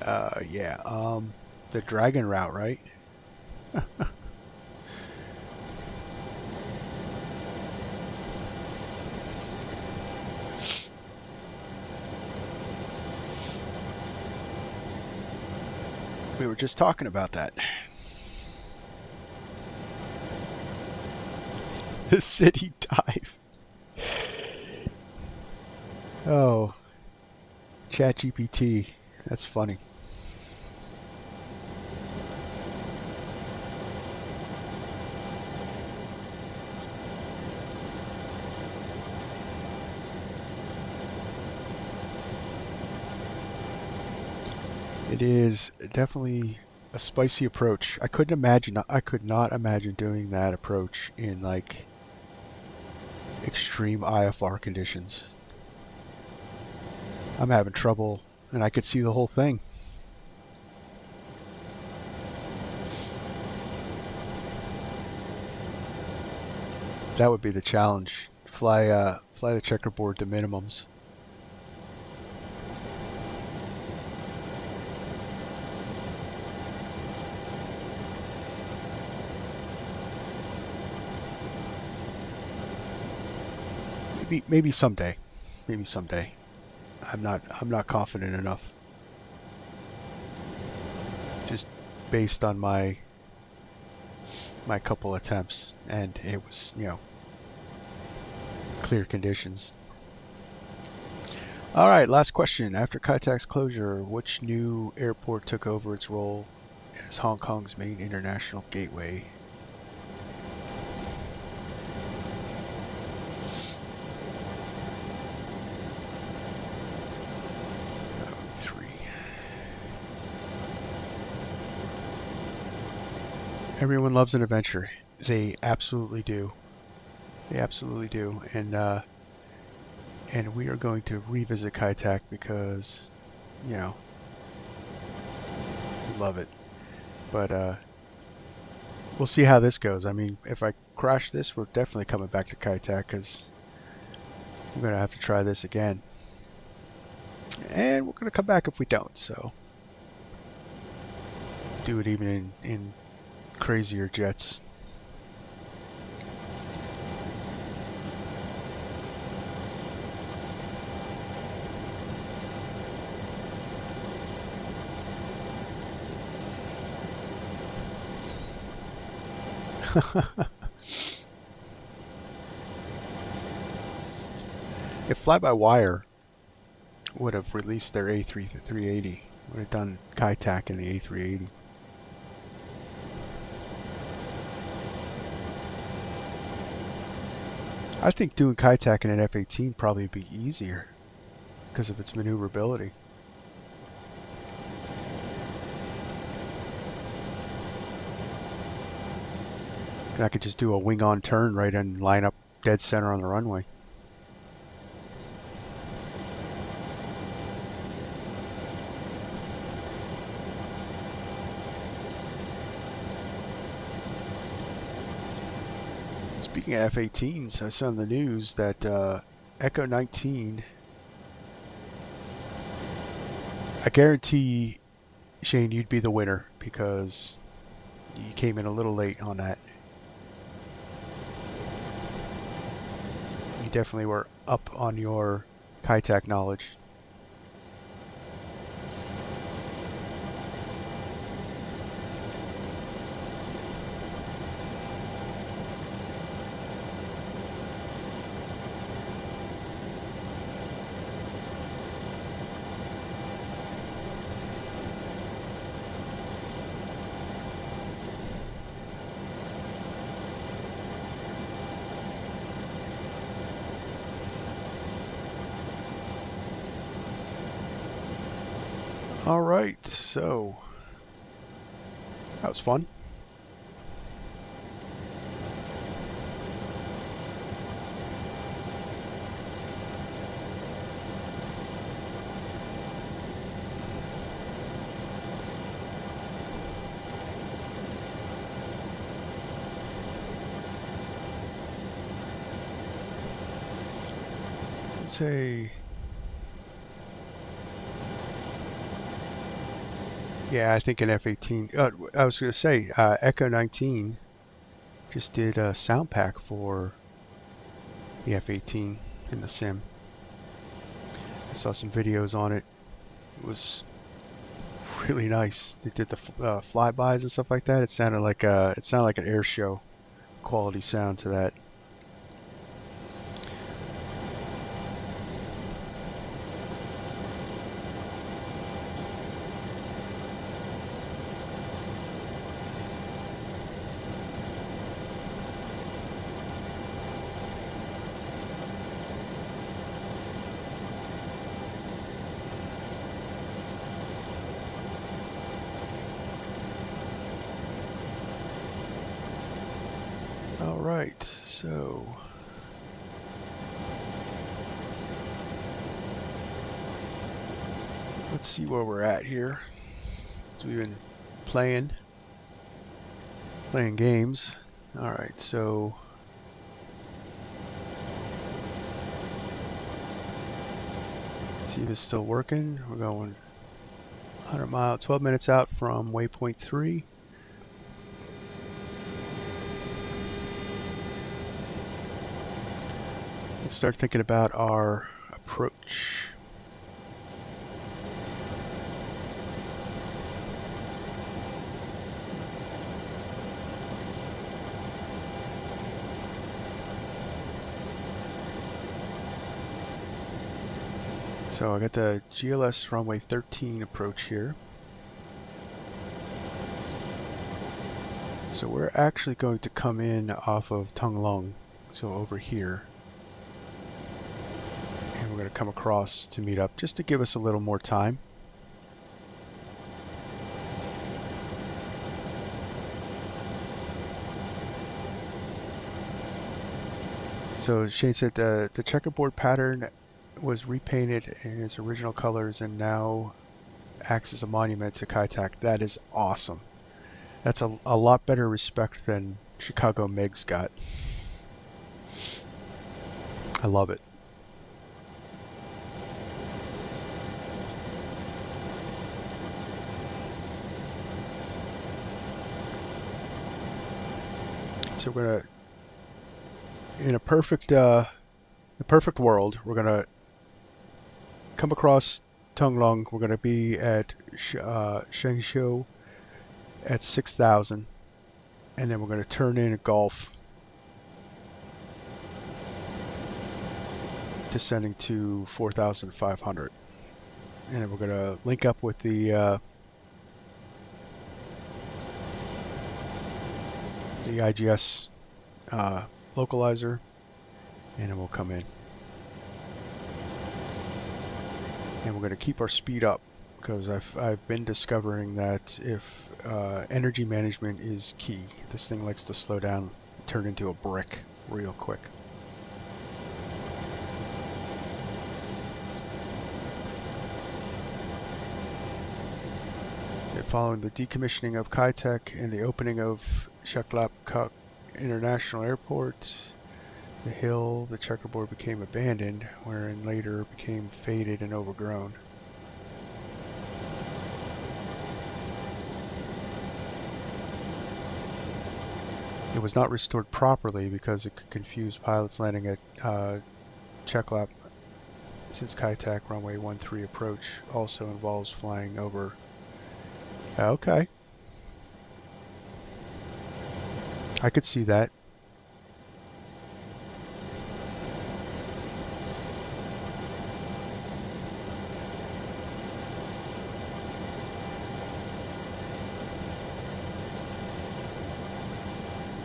The dragon route, right? We were just talking about that. The city dive. Oh, ChatGPT. That's funny. It is definitely a spicy approach. I could not imagine doing that approach in like extreme IFR conditions. I'm having trouble, and I could see the whole thing. That would be the challenge. Fly the checkerboard to minimums. Maybe someday. Maybe someday. I'm not confident enough. Just based on my couple attempts, and it was, clear conditions. All right, last question. After Kai Tak's closure, which new airport took over its role as Hong Kong's main international gateway? Everyone loves an adventure. They absolutely do. They absolutely do. And we are going to revisit Kai Tak because, we love it. But we'll see how this goes. I mean, if I crash this, we're definitely coming back to Kai Tak because we're going to have to try this again. And we're going to come back if we don't, so do it even in crazier jets. If Fly-by-Wire would have released their A380, would have done Kai Tak in the A380. I think doing Kai Tak in an F-18 probably be easier because of its maneuverability. I could just do a wing-on turn right and line up dead center on the runway. Speaking of F-18s, I saw in the news that Echo 19, I guarantee, Shane, you'd be the winner because you came in a little late on that. You definitely were up on your Kai Tak knowledge. Alright, so that was fun. Let's say, yeah, I think an F-18. I was going to say, Echo 19 just did a sound pack for the F-18 in the sim. I saw some videos on it. It was really nice. They did the flybys and stuff like that. It sounded like an air show quality sound to that. Alright, so let's see where we're at here. So we've been playing games. Alright, so let's see if it's still working. We're going 100 miles, 12 minutes out from waypoint 3. Let's start thinking about our approach. So I got the GLS runway 13 approach here. So we're actually going to come in off of Tunglong, so over here. And we're going to come across to meet up just to give us a little more time. So Shane said the checkerboard pattern was repainted in its original colors and now acts as a monument to Kai Tak. That is awesome. That's a lot better respect than Chicago MiGs got. I love it. So we're gonna, in a perfect world, we're gonna come across Tonglong. We're gonna be at Shengshu at 6,000, and then we're gonna turn in a Gulf, descending to 4,500, and then we're gonna link up with the IGS localizer, and then we'll come in. And we're going to keep our speed up, because I've been discovering that if energy management is key, this thing likes to slow down and turn into a brick real quick. Following the decommissioning of Kai Tak and the opening of Shaklapkak International Airport, the hill, the checkerboard became abandoned, wherein later became faded and overgrown. It was not restored properly because it could confuse pilots landing at Cheklap, since Kai Tak runway 13 approach also involves flying over. Okay. I could see that.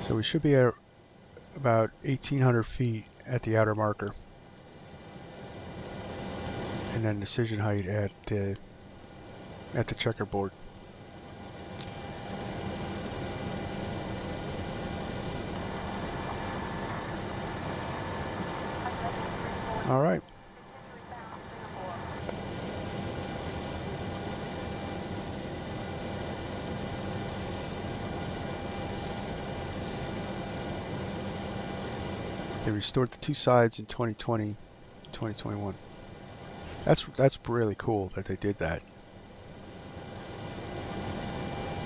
So we should be at about 1,800 feet at the outer marker, and then decision height at the checkerboard. All right. They restored the two sides in 2020, 2021. That's really cool that they did that.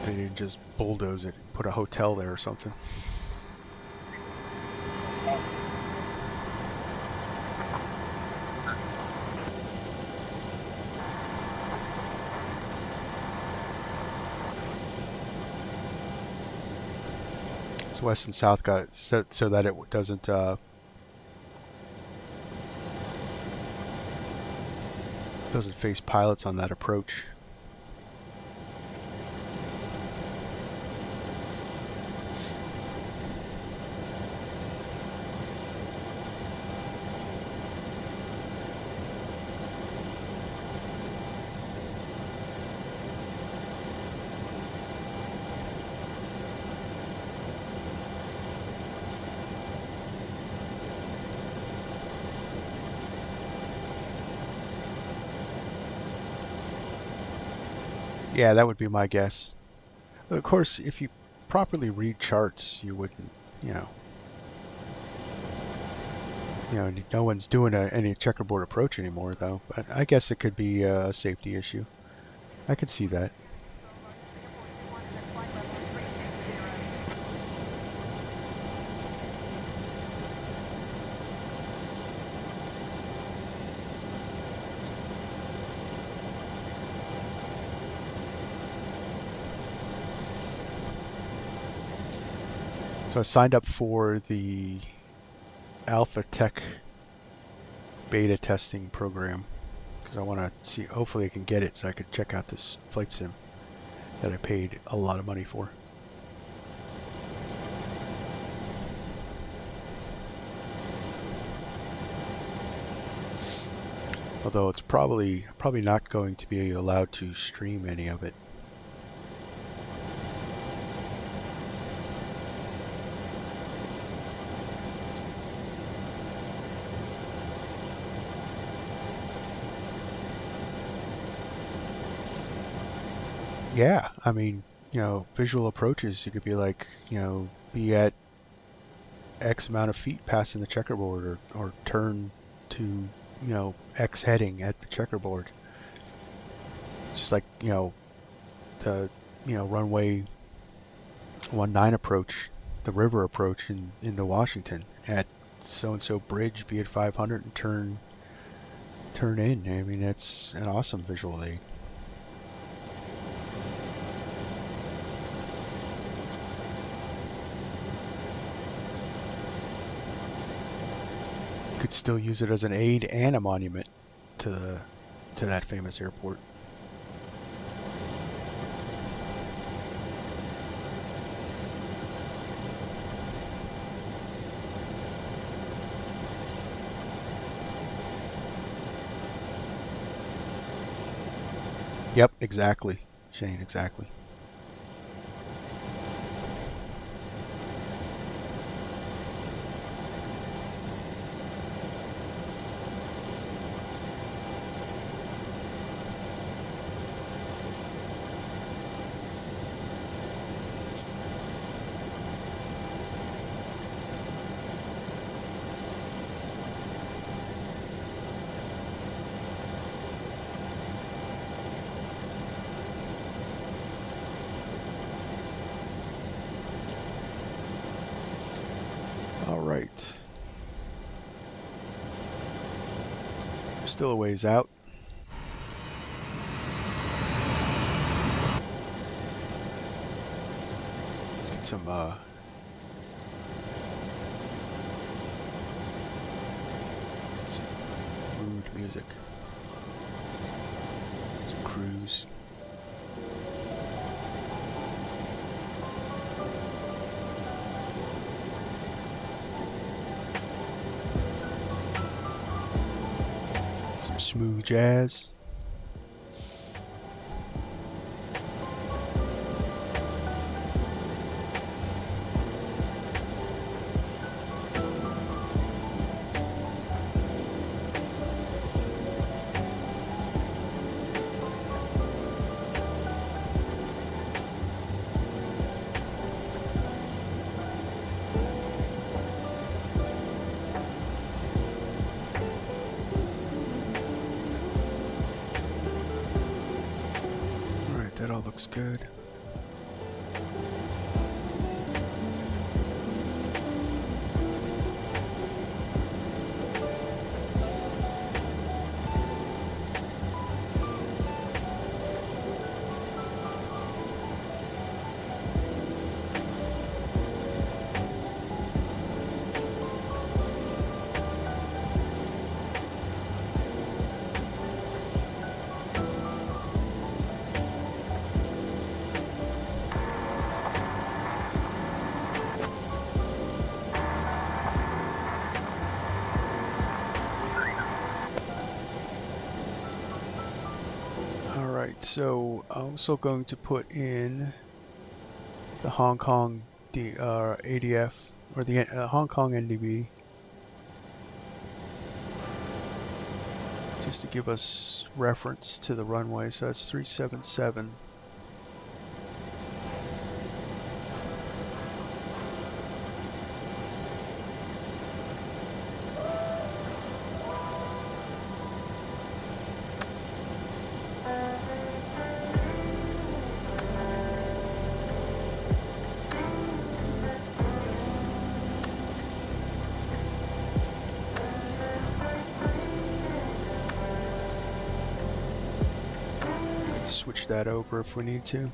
They didn't just bulldoze it and put a hotel there or something. So west and south got so that it doesn't face pilots on that approach. Yeah, that would be my guess. Of course, if you properly read charts, you wouldn't, no one's doing any checkerboard approach anymore, though. But I guess it could be a safety issue. I could see that. So I signed up for the Alpha Tech beta testing program because I want to see, hopefully I can get it so I could check out this flight sim that I paid a lot of money for. Although it's probably not going to be allowed to stream any of it. Yeah, I mean, visual approaches, you could be like, be at X amount of feet passing the checkerboard, or turn to, X heading at the checkerboard. Just like, the, runway 19 approach, the river approach into Washington at so and so bridge, be at 500, and turn in. I mean, that's an awesome visual aid. You could still use it as an aid and a monument to that famous airport. Yep, exactly, Shane, exactly. All right. We're still a ways out. Let's get some mood music. Some cruise. Some smooth jazz. That all looks good. So I'm also going to put in the Hong Kong ADF, or the Hong Kong NDB, just to give us reference to the runway. So that's 377. Switch that over if we need to.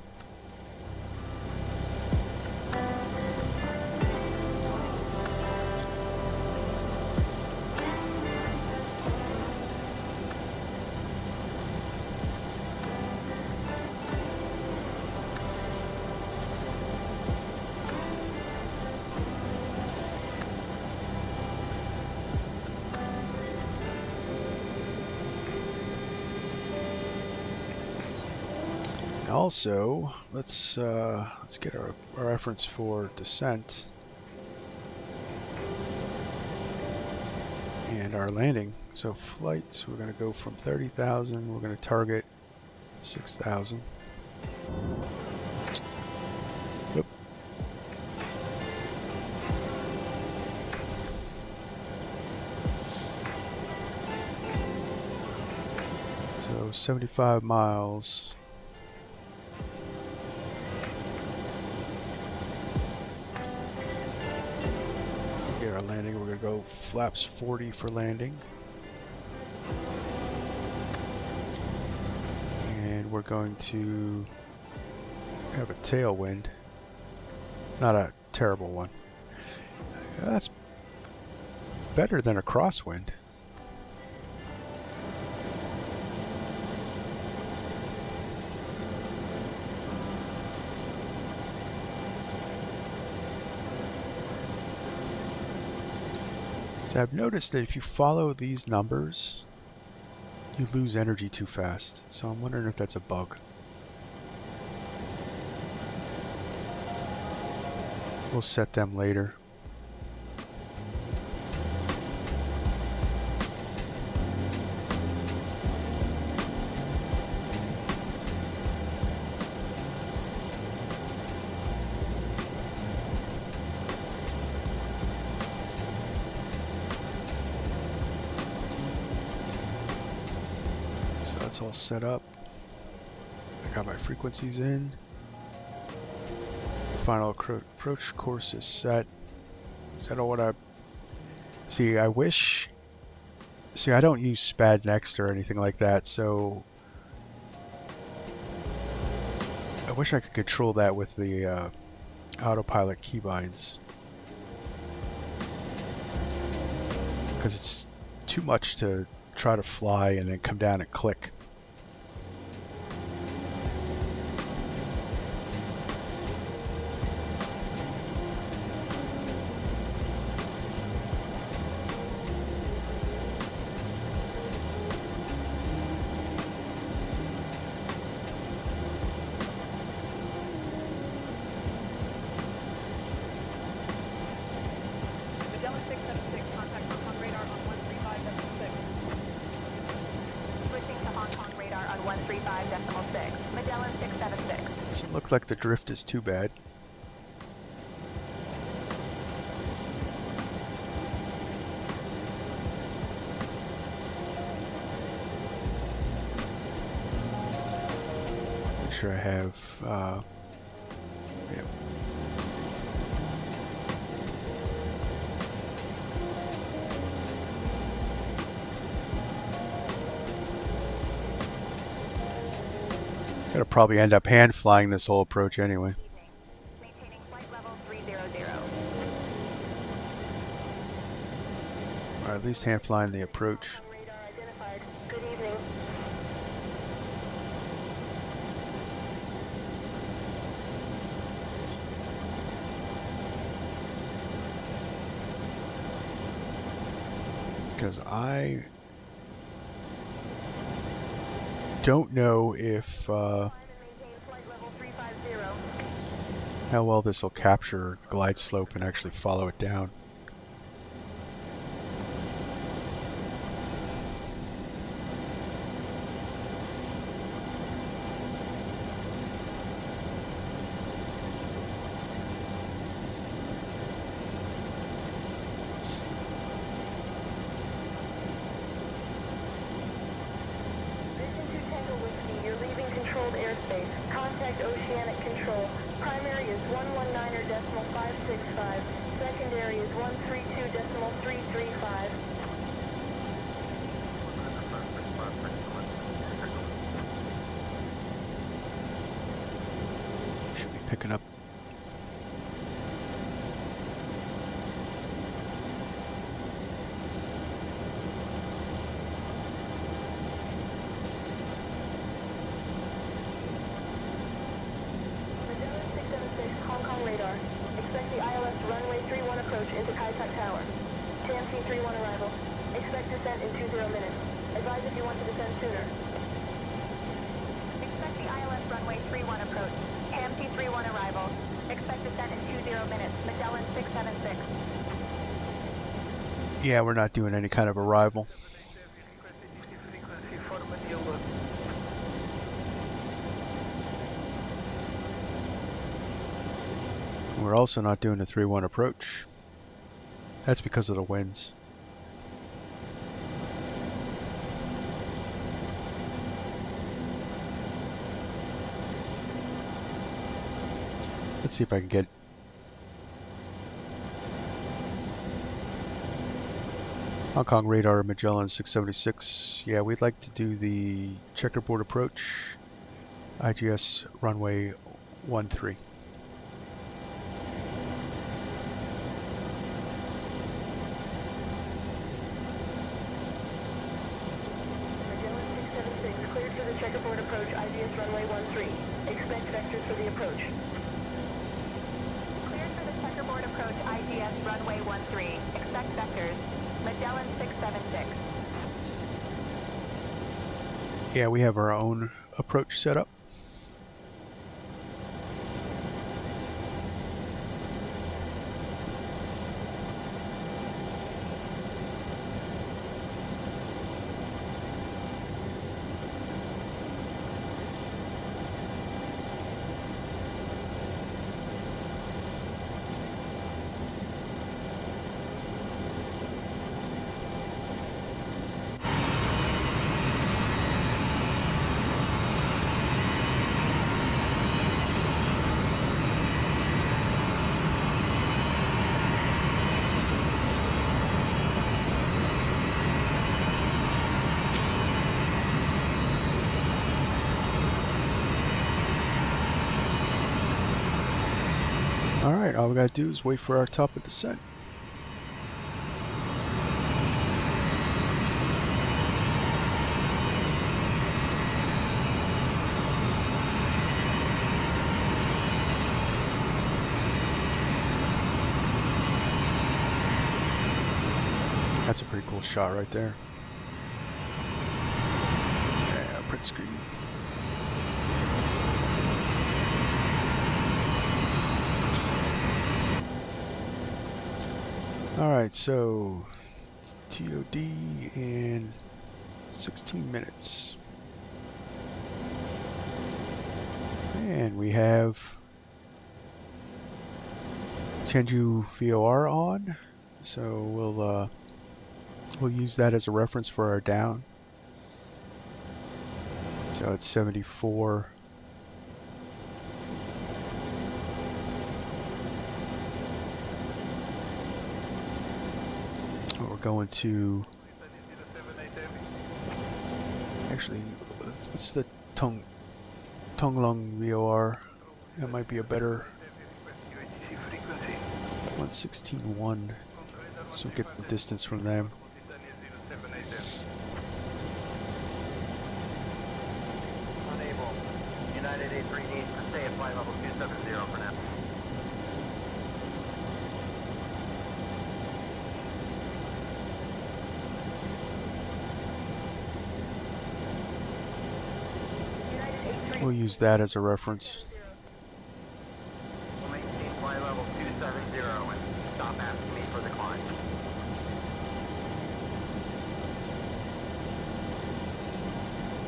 Also, let's get our reference for descent and our landing. So flights, we're going to go from 30,000. We're going to target 6,000. Yep. So 75 miles. go flaps 40 for landing. And we're going to have a tailwind. Not a terrible one. That's better than a crosswind. So I've noticed that if you follow these numbers, you lose energy too fast. So I'm wondering if that's a bug. We'll set them later. That's all set up. I got my frequencies in. The final approach course is set. So I don't want to see. I wish. See, I don't use SPAD Next or anything like that, so I wish I could control that with the autopilot keybinds, because it's too much to try to fly and then come down and click. Magellan 676, contact Hong Kong radar on 135.6. Switching to Hong Kong radar on 135.6. Magellan 676. Doesn't look like the drift is too bad. Make sure I have yeah. Gonna probably end up hand flying this whole approach anyway. Maintaining flight level 300. Or at least hand flying the approach. Radar identified. Good evening. Because I don't know if Climb and maintain flight level 350. how well this will capture the glide slope and actually follow it down. Vision to Tango Whiskey, you're leaving controlled airspace. Contact Oceanic Control. Primary is 119.565. Secondary is 132.335. Should be picking up. Magellan 676, Hong Kong radar. Expect the ILS runway 31 approach into Kai Tak Tower. TMC 31 arrival. Expect descent in 20 minutes. Advise if you want to descend sooner. Expect the ILS runway 31 approach. TMC 31 arrival. Expect descent in 20 minutes. Magellan 676. Yeah, we're not doing any kind of arrival. We're also not doing a 3-1 approach. That's because of the winds. Let's see if I can get Hong Kong radar, Magellan 676. Yeah, we'd like to do the checkerboard approach, IGS runway 13. Magellan 676, cleared for the checkerboard approach, IGS runway 13. Expect vectors for the approach. Cleared for the checkerboard approach, IGS runway 13. Expect vectors. Magellan 676. Yeah, we have our own approach set up. Alright, all we gotta do is wait for our top of descent. That's a pretty cool shot right there. Yeah, print screen. Alright, so TOD in 16 minutes. And we have Chengdu VOR on, so we'll use that as a reference for our down. So it's 74. We're going to actually, what's the Tonglong VOR? That might be a better 116.1, so get the distance from them. Unable. United 83 needs to stay at flight level 270 for now. We'll use that as a reference. We'll maintain flight level 270 and stop asking me for the climb.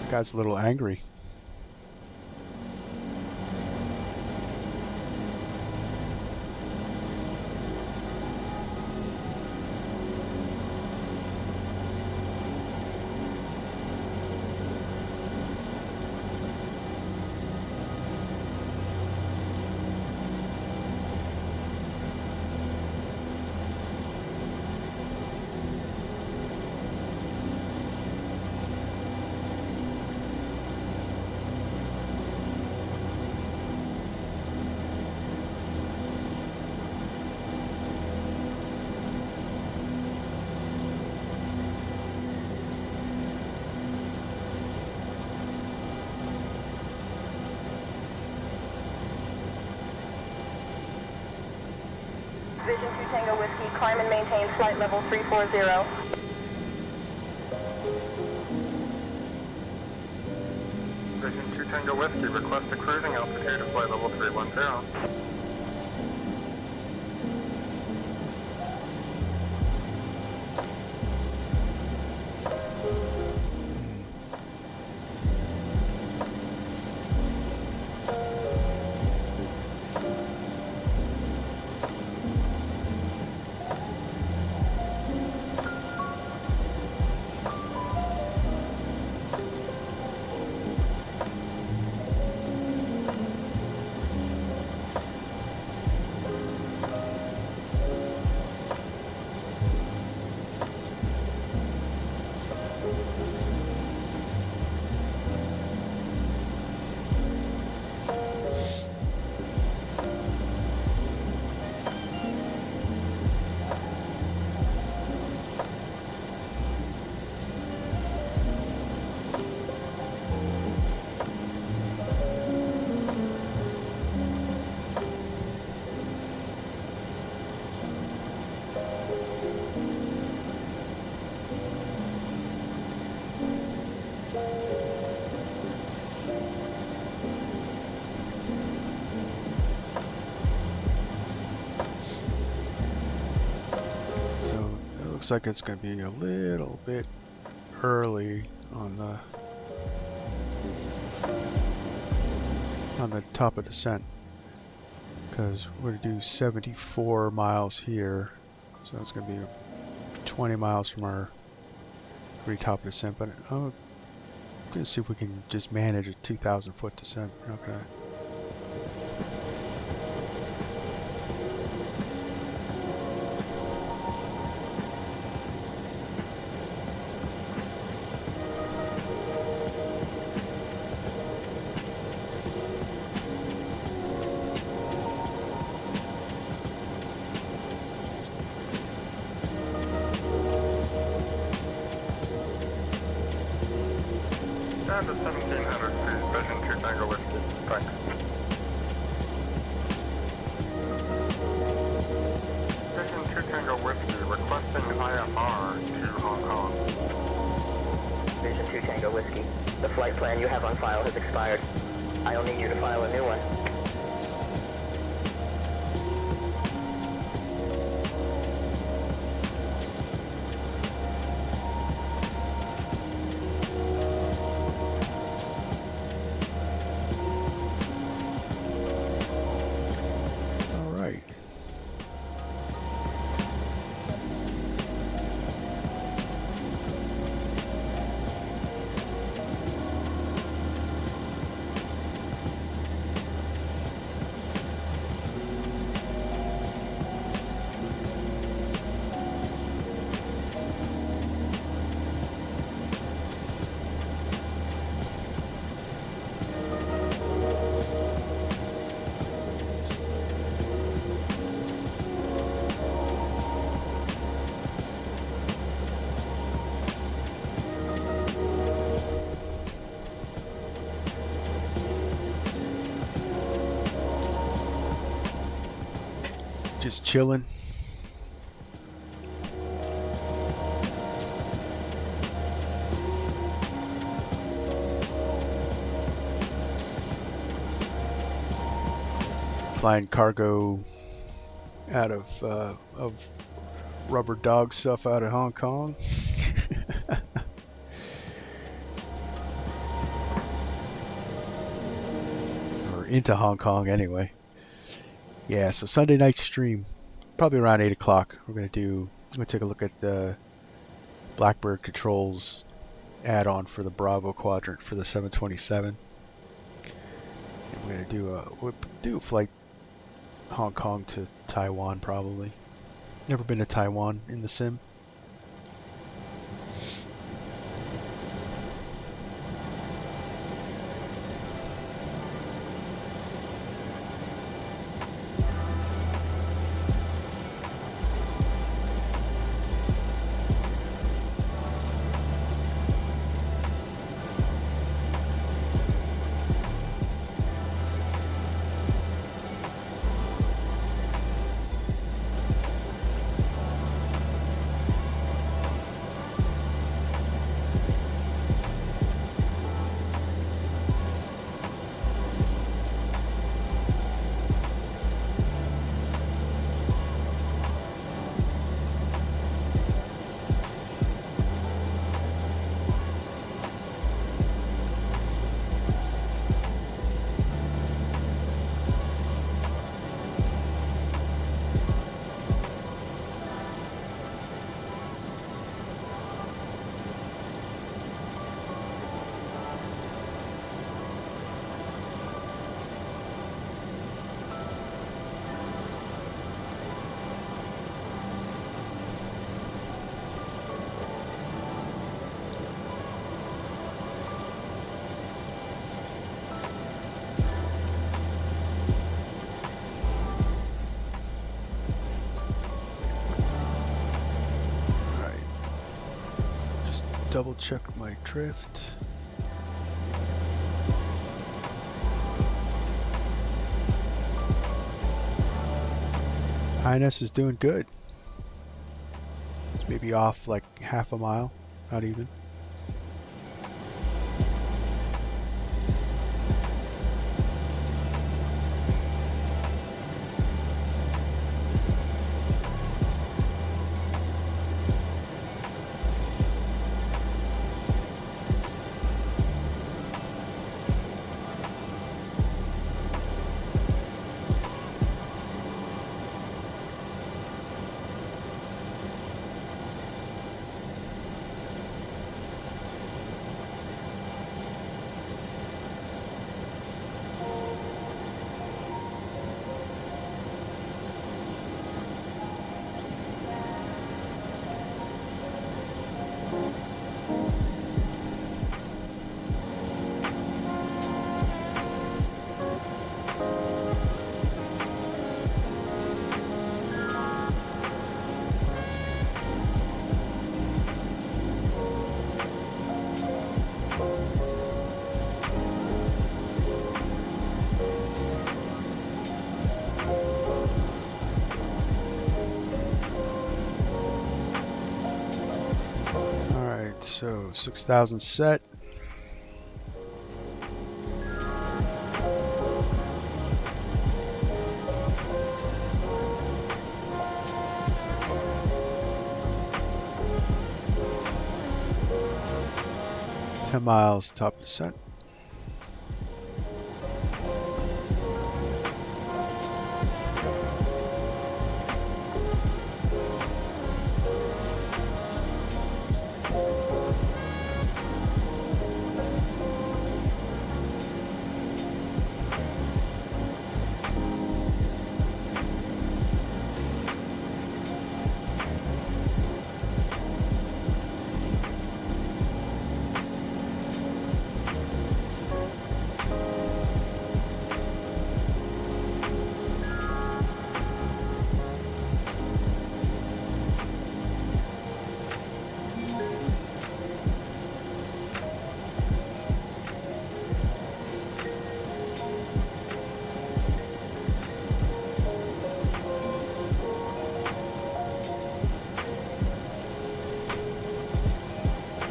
The guy's a little angry. Vision 2 Tango Whiskey, climb and maintain flight level 340. Vision 2 Tango Whiskey, request a cruising altitude of flight level 310. looks like it's going to be a little bit early on the top of descent, because we're going to do 74 miles here, so it's going to be 20 miles from our top of descent. But I'm going to see if we can just manage a 2,000 foot descent. We're not going to. Down to 1700 feet, Vision 2 Tango Whiskey. Thanks. Vision 2 Tango Whiskey, requesting IFR to Hong Kong. Vision 2 Tango Whiskey. The flight plan you have on file has expired. I'll need you to file a new one. Just chilling. Flying cargo out of rubber dog stuff out of Hong Kong. Or into Hong Kong anyway. Yeah, so Sunday night stream, probably around 8 o'clock. We're going to take a look at the Blackbird Controls add-on for the Bravo Quadrant for the 727. And we're going to do a flight Hong Kong to Taiwan probably. Never been to Taiwan in the sim. Double check my drift. INS is doing good. It's maybe off like half a mile, not even. So 6,000 set. Miles top descent.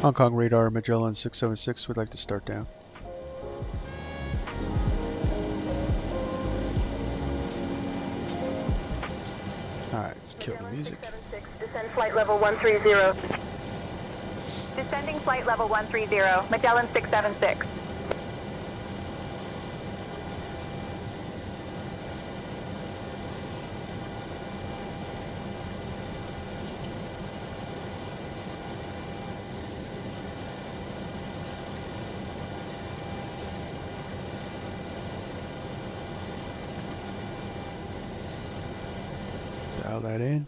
Hong Kong radar, Magellan 676 would like to start down. Alright, let's kill the music. 676, descend flight level 130. Descending flight level 130, Magellan 676. Dial that in.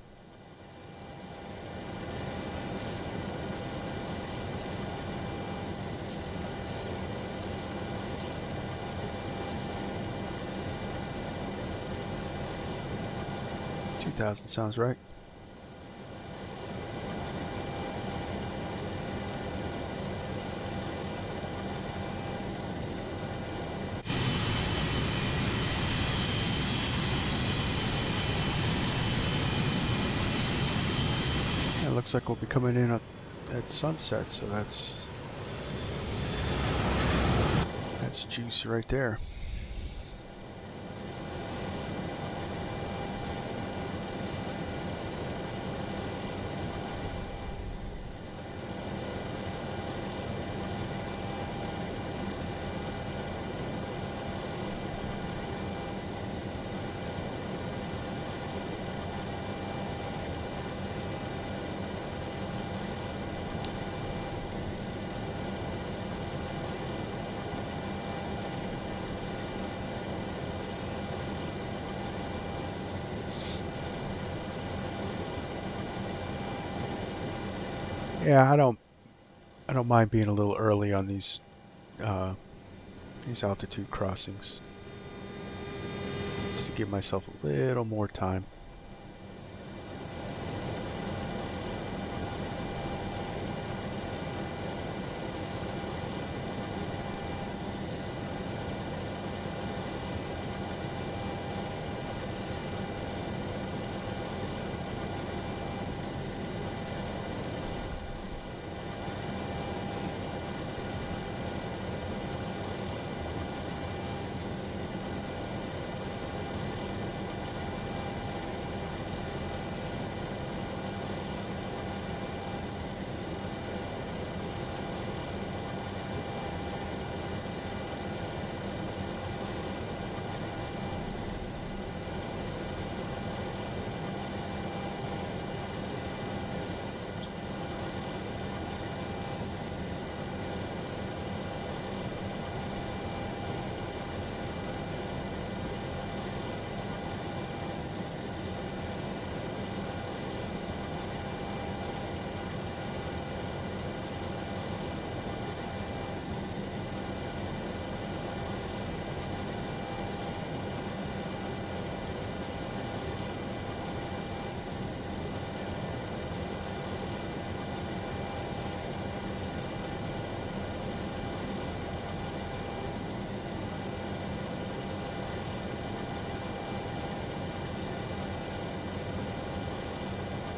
$2,000 sounds right. It looks like we'll be coming in at sunset, so that's juice right there. Yeah, I don't mind being a little early on these altitude crossings, just to give myself a little more time.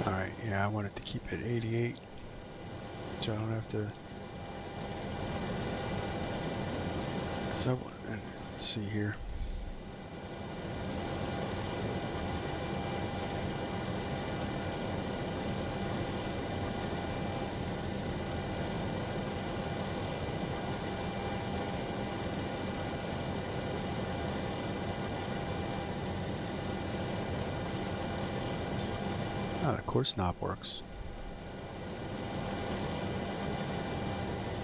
Alright, yeah, I wanted to keep it 88. So I don't have to. So let's see here. Oh, of course, knob works.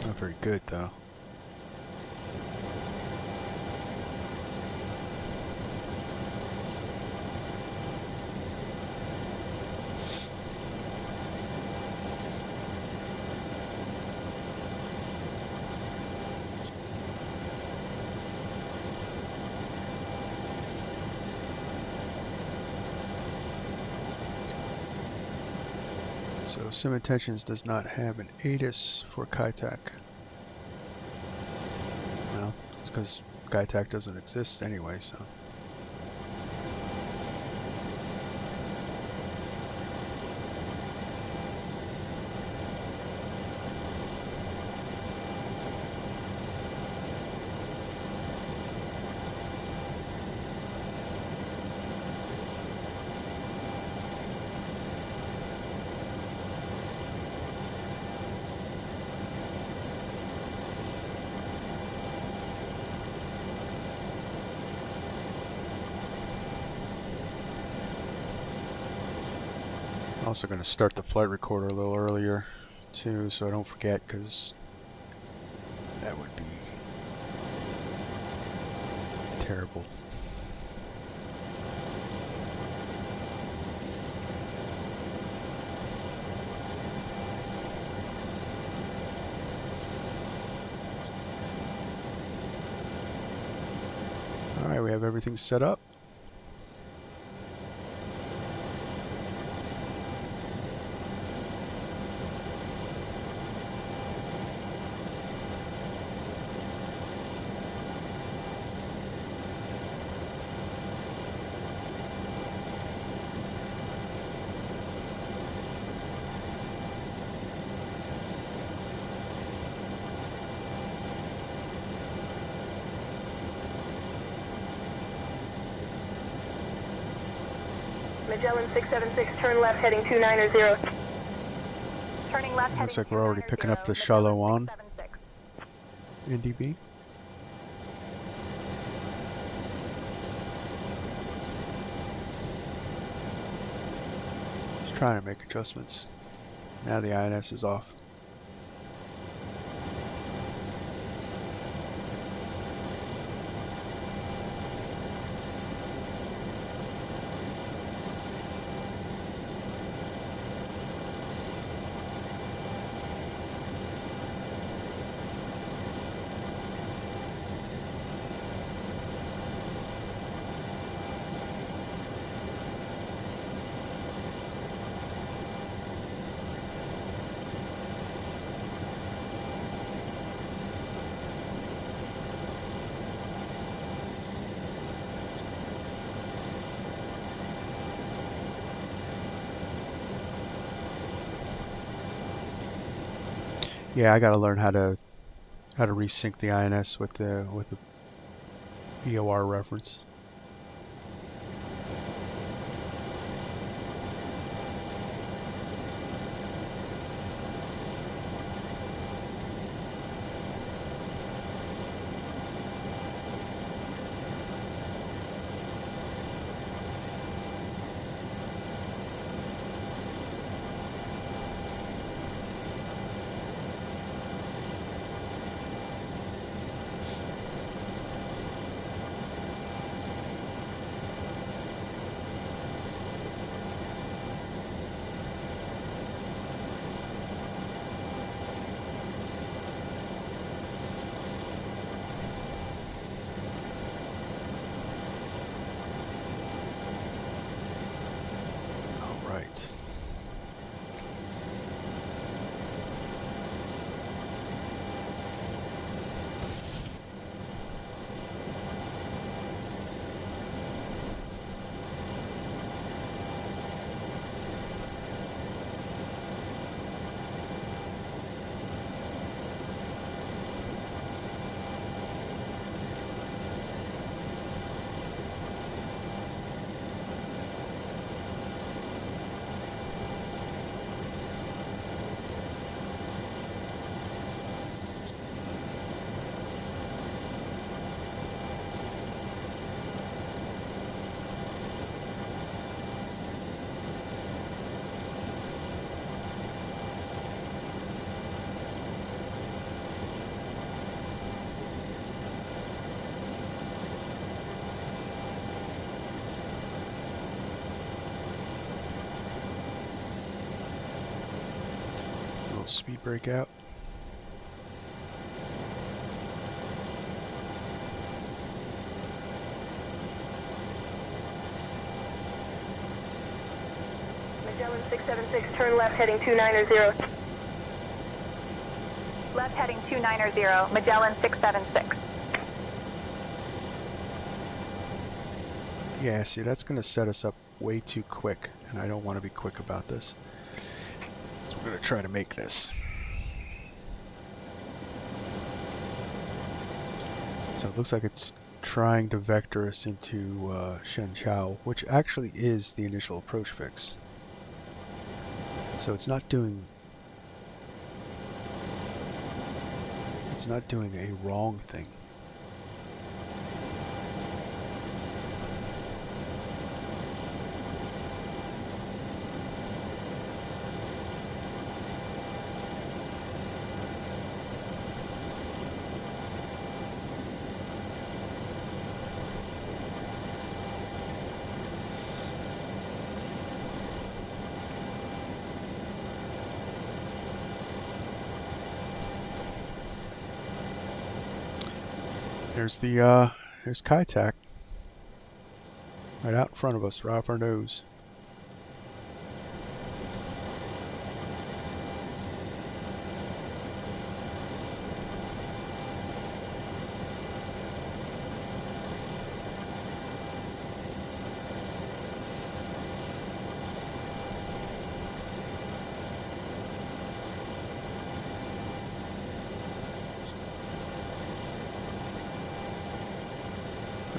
Not very good though. So Sim Intentions does not have an ATIS for Kai Tak. Well, it's because Kai Tak doesn't exist anyway, so. Also going to start the flight recorder a little earlier too, so I don't forget, because that would be terrible. Alright, we have everything set up. Magellan 676, turn left heading 290. Turning left heading Looks like we're already picking up the Magellan shallow on 676. NDB. Just trying to make adjustments. Now the INS is off. Yeah, I got to learn how to resync the INS with the VOR reference. speed brake out. Magellan 676, turn left heading 290. Left heading 290, Magellan 676. Yeah, see, that's going to set us up way too quick, and I don't want to be quick about this. So we're going to try to make this. So it looks like it's trying to vector us into Shenzhou, which actually is the initial approach fix. So it's not doing a wrong thing. There's Kai Tak. Right out in front of us, right off our nose.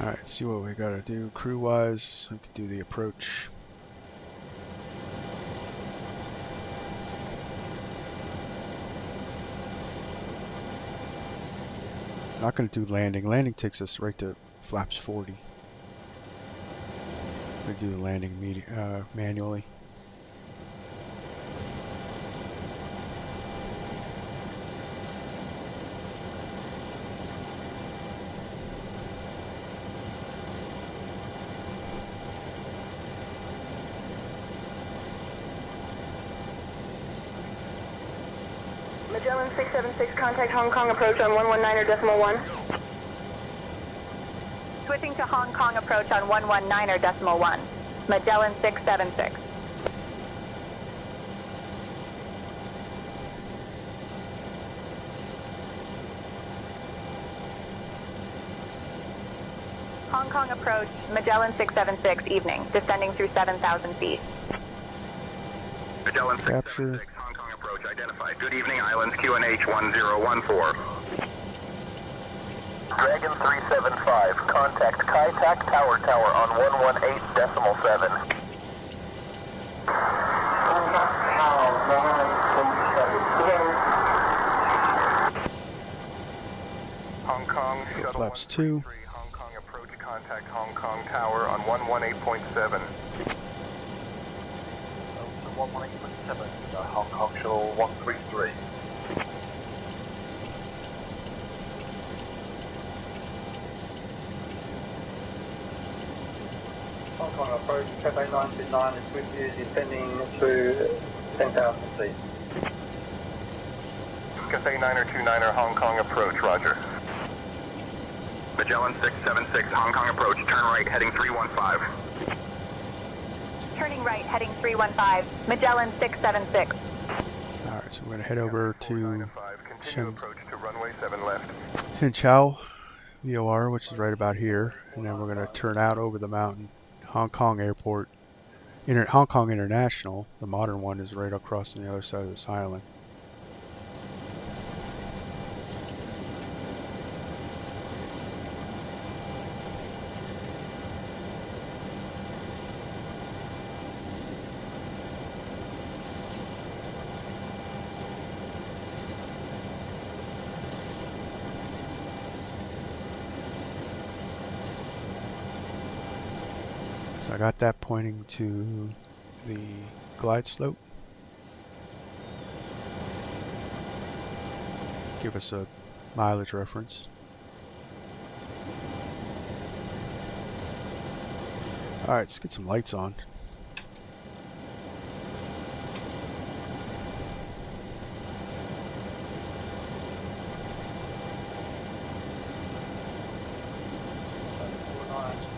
Alright, see what we gotta do crew-wise. We can do the approach. Not gonna do landing. Landing takes us right to flaps 40. We do the landing manually. Magellan 676, contact Hong Kong approach on 119.1. Switching to Hong Kong approach on 119.1, Magellan 676. Hong Kong approach, Magellan 676, evening, descending through 7,000 feet. Magellan 676, Hong Kong approach identified. Good evening, Islands QNH 1014. Dragon 375, contact Kai Tak Tower on 118.7. Hong Kong, Go shuttle flaps 2. Hong Kong approach, contact Hong Kong Tower on 118.7. 118.7, Hong Kong shuttle 133. Hong Kong approach, Cafe 929 is with you, descending to 10,000 feet. Cafe 929er, Hong Kong approach, roger. Magellan 676, Hong Kong approach, turn right, heading 315. Turning right, heading 315, Magellan 676. Alright, so we're going to head over to Continue approach to runway 7 left. Shenzhou VOR, which is right about here, and then we're going to turn out over the mountain. Hong Kong Airport, Hong Kong International, the modern one, is right across on the other side of this island. So I got that pointing to the glide slope. Give us a mileage reference. Alright, let's get some lights on.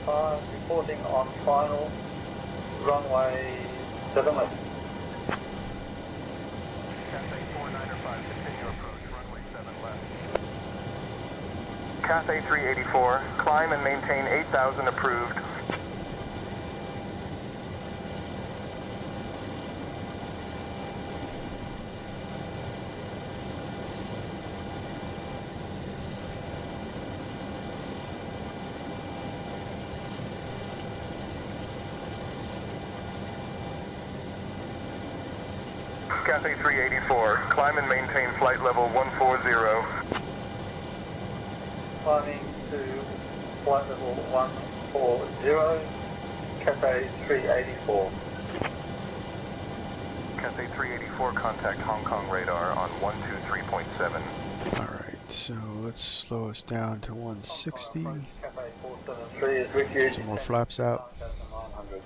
Reporting on final, runway 7 left. Cathay 4905, continue approach, runway 7 left. Cathay 384, climb and maintain 8,000 approved. Cathay 384, climb and maintain flight level 140. Climbing to flight level 140, Cathay 384. Cathay 384, contact Hong Kong radar on 123.7. Alright, so let's slow us down to 160. Cathay 473 is with you. Some more flaps out. 9,900.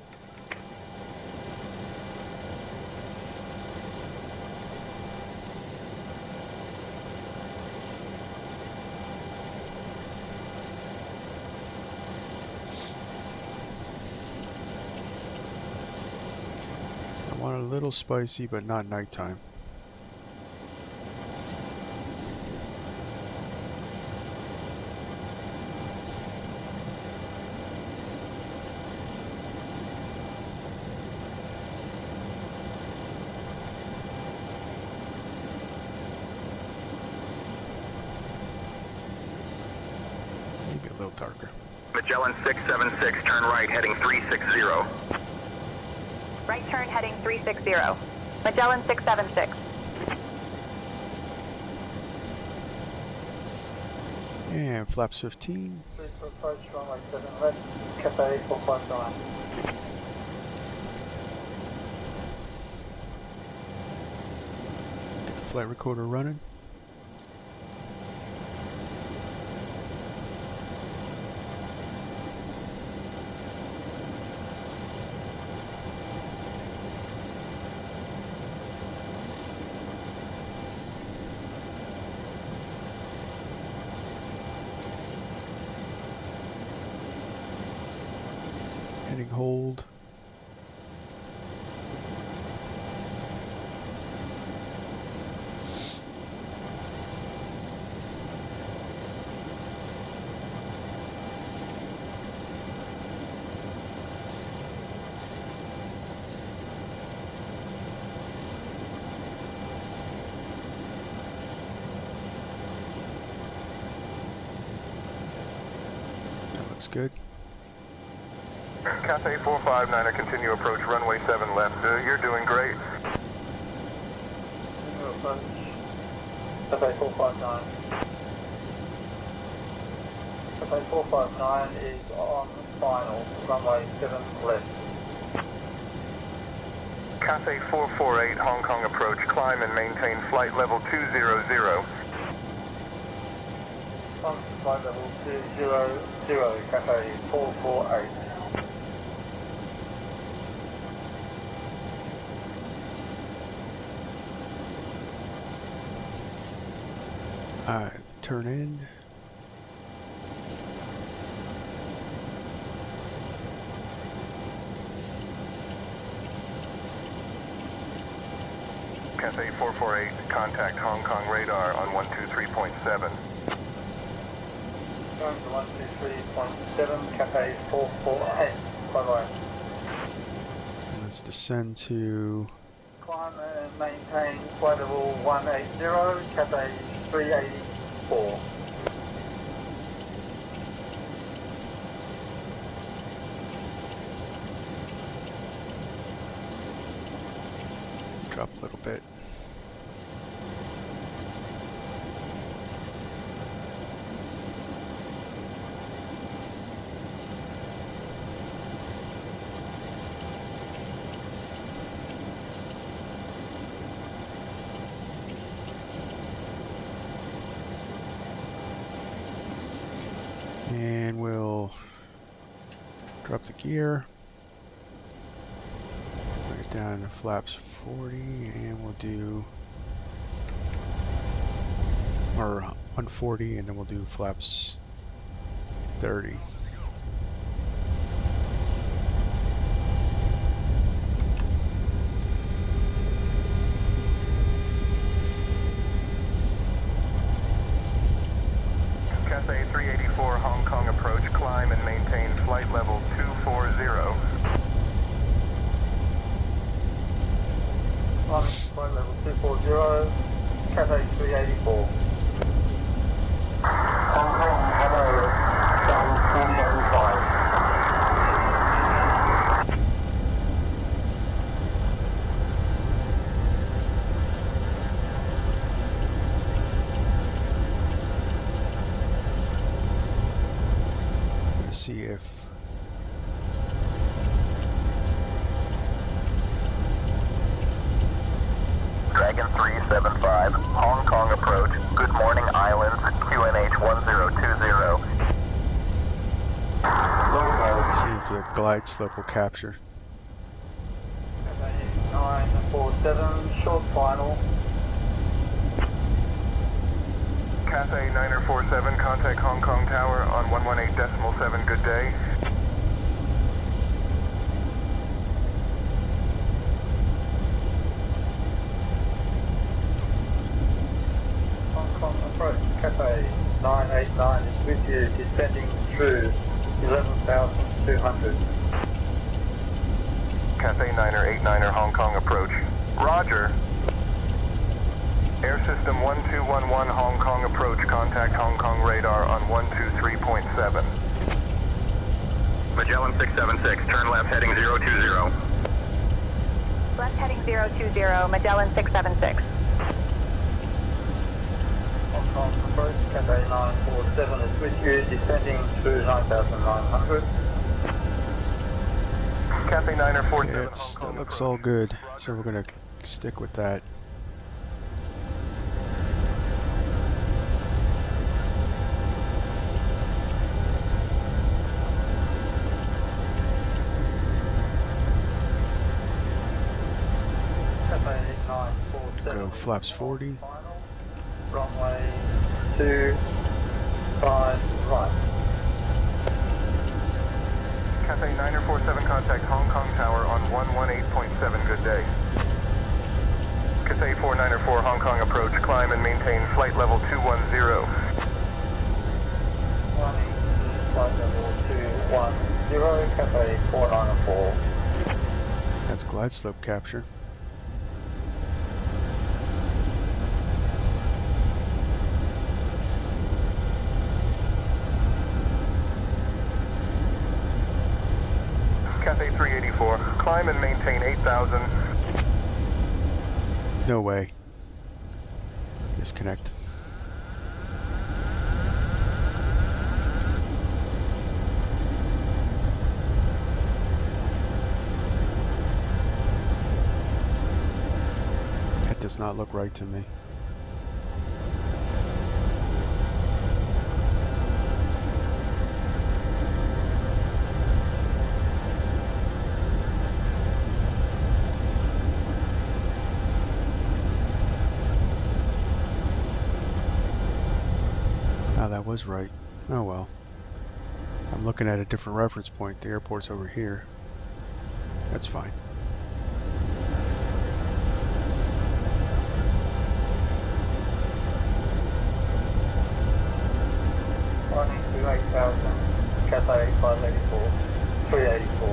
I want a little spicy, but not nighttime. Maybe a little darker. Magellan 676, turn right, heading 360. Right turn heading 360. Magellan 676. And flaps 15. Please approach runway 7 left, Cathay 459. Get the flight recorder running. Heading hold. That looks good. Cathay 459er, continue approach, runway 7 left. You're doing great. Continue approach, Cathay 459. Cathay 459 is on final, runway 7 left. Cathay 448, Hong Kong approach, climb and maintain flight level 200. On flight level 200, Cathay 448. Alright, turn in. Cathay 448, contact Hong Kong radar on 123.7. Going to 123.7, Cathay 448. Bye-bye. Let's descend to Climb and maintain flight level 180, Cathay 384. drop a little bit. And we'll drop the gear, bring it down to flaps 40, and we'll do, or 140, and then we'll do flaps 30. Hong Kong approach, climb and maintain flight level 240. Climbing flight level 240, Cathay 384. Hong Kong, hello, down 385. Let's see if Dragon 375, Hong Kong approach, Good Morning Islands, QNH 1020. see if the glide slope will capture. Cathay 947, short final. Cathay 9047, contact Hong Kong Tower on 118.7, good day. Hong Kong approach, Cathay 989 is with you, descending through 11,200. Cathay 989er, Hong Kong approach. Roger. Air System 1211, Hong Kong approach, contact Hong Kong radar on 123.7. Magellan 676, turn left heading 020. Left heading 020, Magellan 676. Hong Kong approach, Cathay 947 is with you, descending through 9,900. Cathay 947, Yeah, Hong Kong that looks approach. all good. So we're gonna stick with that. Cathay 947. Go flaps 40. Final. Runway 25 right. Cathay 947, contact Hong Kong Tower on 118.7, good day. Cathay 4904, Hong Kong approach, climb and maintain flight level 210. Running flight level 210, Cathay 494. That's glide slope capture. Cathay 384, climb and maintain 8,000. No way. Disconnect. That does not look right to me. Oh, that was right. Oh well. I'm looking at a different reference point. The airport's over here. That's fine. Running to 8,000, Cathay 584, 384.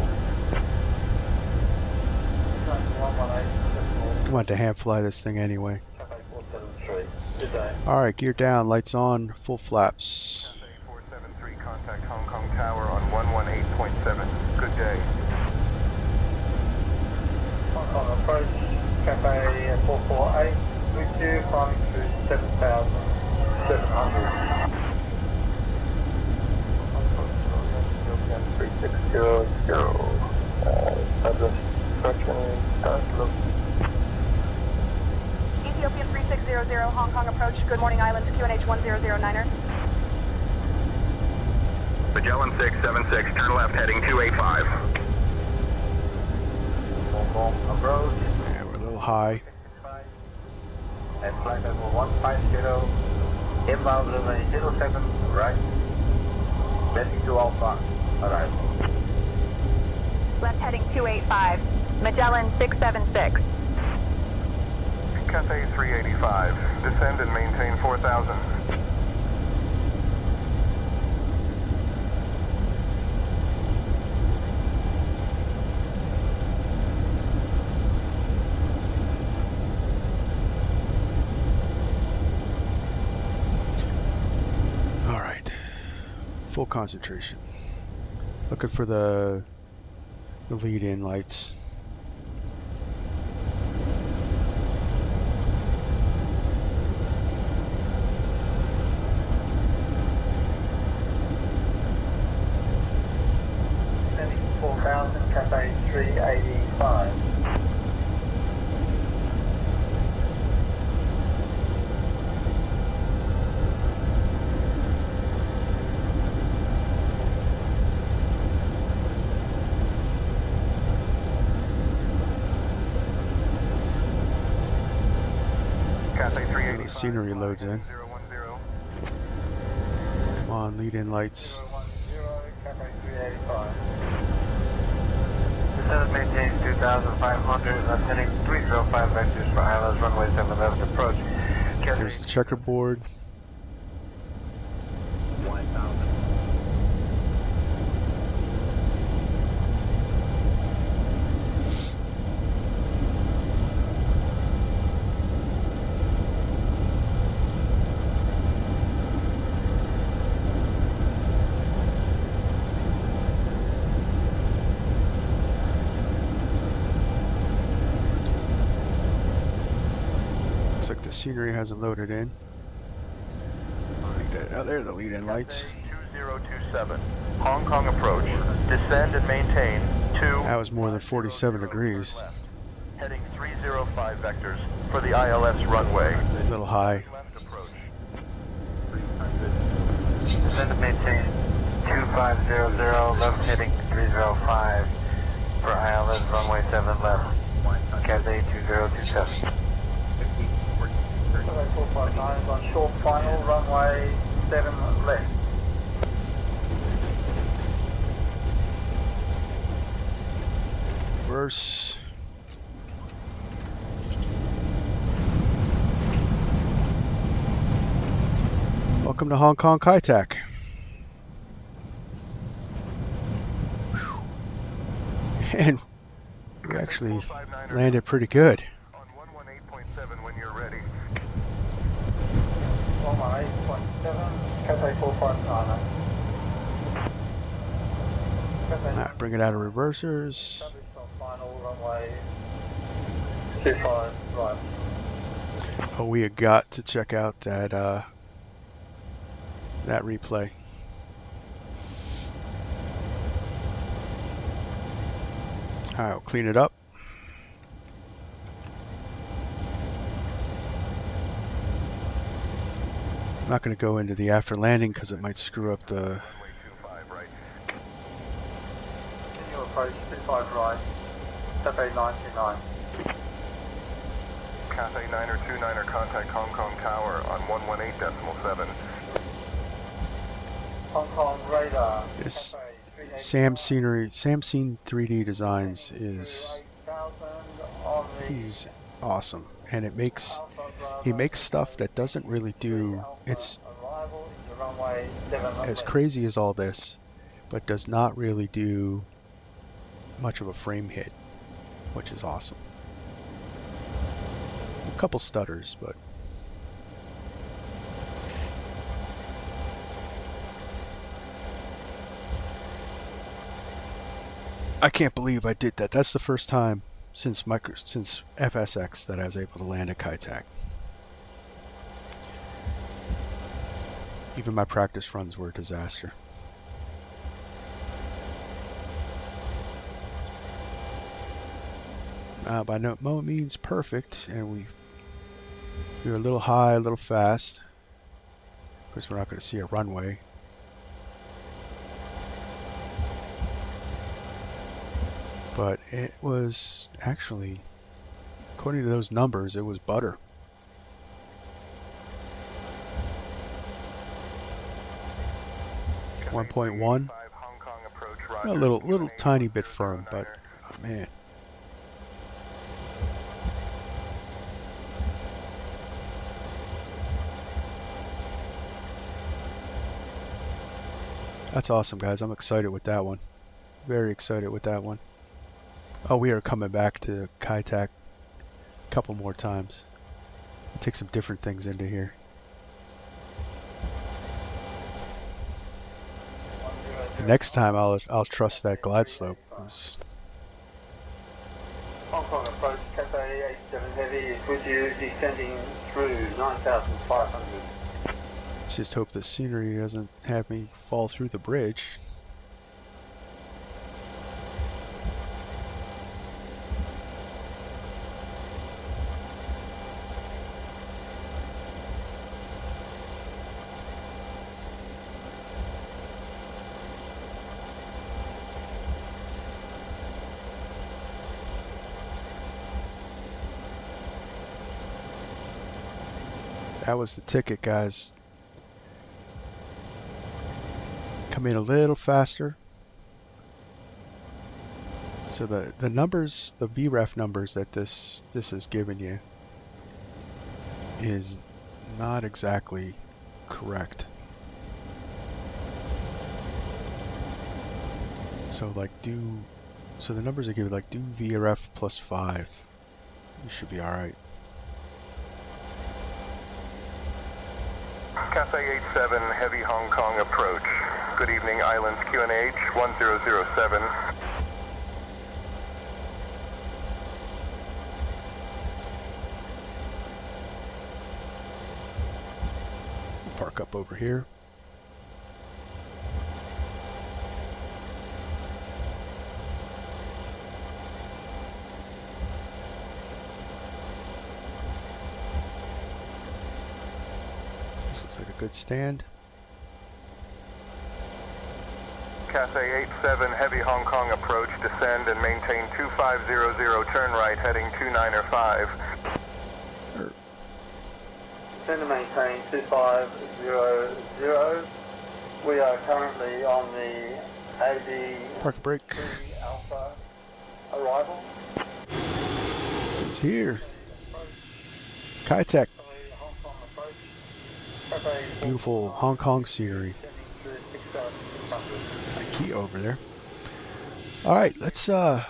118, I want to hand fly this thing anyway. Cathay 473. Good day. Alright, gear down, lights on, full flaps. Cathay 473, contact Hong Kong Tower on 118.7, good day. Hong Kong approach, Cathay 448, with you, climbing through 7,700. 3600, address instruction, start look. Ethiopian 3600, Hong Kong approach, Good Morning Islands, QNH 1009er. Magellan 676, turn left heading 285. Hong Kong approach, Yeah, we're a little high. and flight level 150, inbound runway 07, right, landing to Alpha, arrival. Left heading 285, Magellan 676. Cathay 385, descend and maintain 4,000. Full concentration. Looking for the lead-in lights. Heading 4000, Cafe 385. The scenery loads in. Come on, lead-in lights. 010, Cafe 385. Descent maintains 2,500, that's heading 305 vectors for ILS runway 7 left approach. There's the checkerboard. 1000. Looks like the scenery hasn't loaded in. Oh, there are the lead-in lights. 2027, Hong Kong approach. Descend and maintain 2. That was more than 47 degrees. Left. Heading 305 vectors for the ILS runway. A little high. Left approach. Descend and maintain 2500, left heading 305 for ILS runway 7 left. Cathay 2027. 459 is on short final, runway 7 left. Reverse. Welcome to Hong Kong Kai Tak. Whew. And we actually landed pretty good. On 118.7 when you're ready. 118.7, Cathay 459. Alright, bring it out of reversers. Final, runway 25 right. Oh, we had got to check out that that replay. Alright, we'll clean it up. I'm not going to go into the after landing because it might screw up the... Runway 25 right. Continue approach 25 right, Cathay 929. Cathay 9er 29er, contact Hong Kong Tower on 118.7. Hong Kong radar. This Cathay Sam Scenery, Samsung 3D Designs is... 38000 on the He's awesome. And it makes... He makes stuff that doesn't really do... It's arrival into runway 7 as crazy as all this, but does not really do much of a frame hit, which is awesome. A couple stutters, but I can't believe I did that. That's the first time since FSX that I was able to land at Kai Tak. Even my practice runs were a disaster. By no means perfect, and we were a little high, a little fast. Of course, we're not going to see a runway. But it was actually, according to those numbers, it was butter. Cathay 1.1. 385, Hong Kong approach, A roger. little tiny bit firm, but oh man. That's awesome, guys. I'm excited with that one. Very excited with that one. Oh, we are coming back to Kai Tak a couple more times. We'll take some different things into here. Next time I'll trust that glide slope. 'Cause Hong Kong approach, Cathay 87 Heavy is with you, descending through 9,500. just hope the scenery doesn't have me fall through the bridge. That was the ticket, guys. Come in a little faster. So the numbers, the VREF numbers that this is giving you is not exactly correct. So like so the numbers are given like do VRF plus 5. You should be alright. Cathay 87, heavy Hong Kong approach. Good evening, Islands QNH 1007. Park up over here. This looks like a good stand. Cathay 87, heavy Hong Kong approach, descend and maintain 2500, turn right, heading 2905. Descend and maintain 2500. We are currently on the AD Park and brake. Alpha arrival. It's here. Kai Tak. Hong Kong approach. Cathay Beautiful Hong Kong scenery. descending through 6,600. Key over there. All right, let's Hong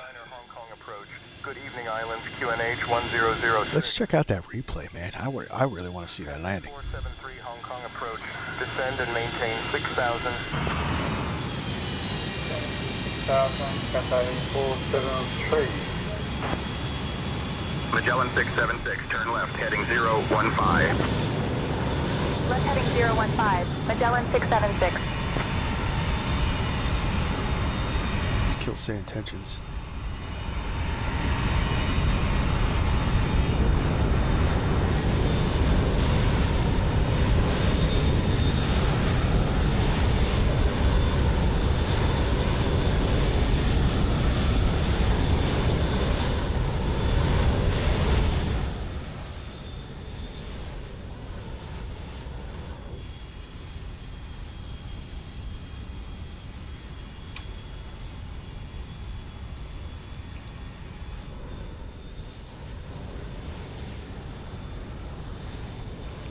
Kong approach. Good evening, Islands QNH 1006. let's check out that replay, man. I really want to see that landing. 473 Hong Kong approach. Descend and maintain 6,000. 6,000, Cathay 473. Magellan 676, turn left, heading 015. Left heading 015, Magellan 676. Let's kill say intentions.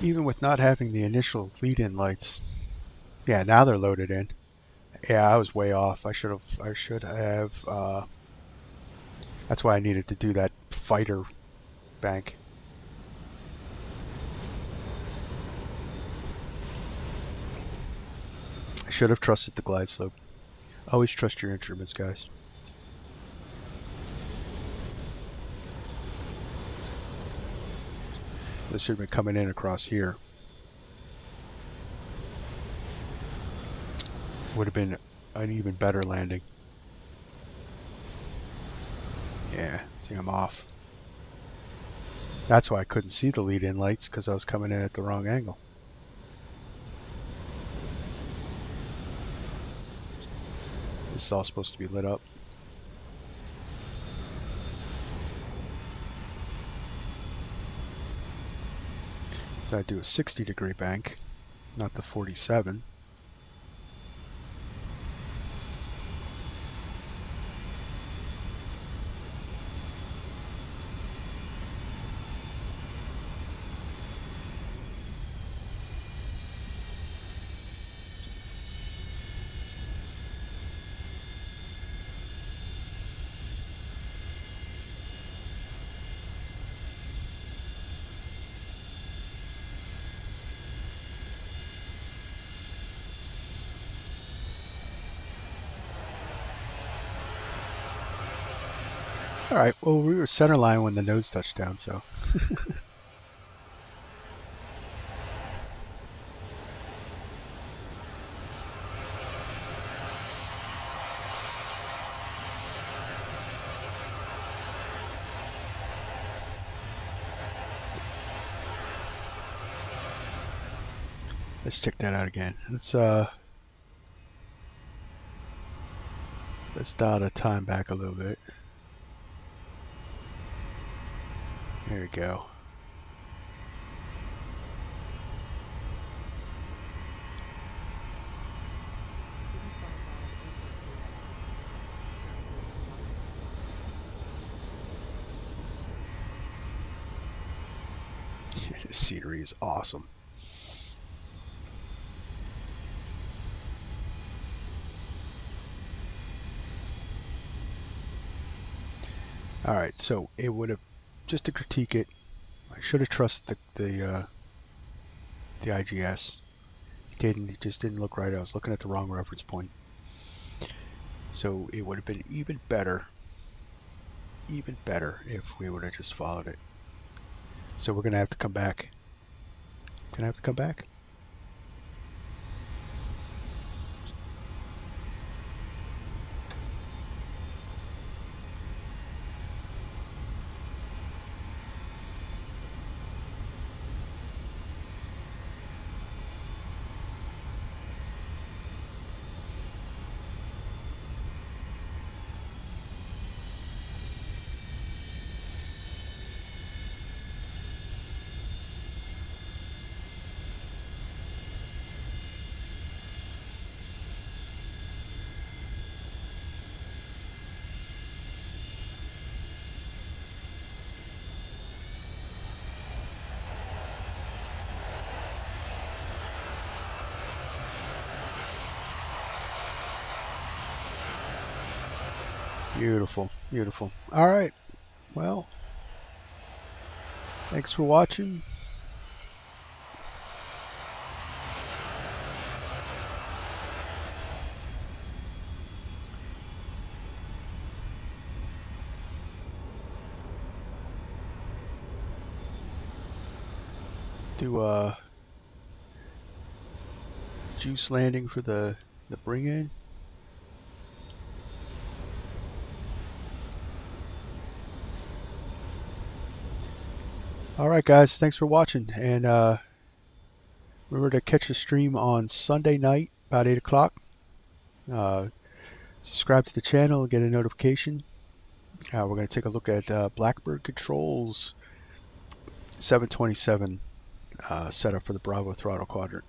Even with not having the initial lead-in lights. Yeah, now they're loaded in. Yeah, I was way off. I should have that's why I needed to do that fighter bank. I should have trusted the glide slope. Always trust your instruments, guys. This should have been coming in across here. Would have been an even better landing. Yeah, see, I'm off. That's why I couldn't see the lead-in lights, because I was coming in at the wrong angle. This is all supposed to be lit up. So I do a 60-degree bank, not the 47. Alright, well, we were center line when the nose touched down, so. Let's check that out again. Let's dial the time back a little bit. There we go. This scenery is awesome. Alright, so it would have, just to critique it, I should have trusted the IGS. It just didn't look right. I was looking at the wrong reference point. So it would have been even better if we would have just followed it. So we're going to have to come back. Gonna have to come back? Beautiful, beautiful. All right. Well, thanks for watching. Do a juice landing for the bring in. Alright guys, thanks for watching, and remember to catch the stream on Sunday night about 8 o'clock. Subscribe to the channel and get a notification. We're going to take a look at Blackbird Controls 727 setup for the Bravo throttle quadrant.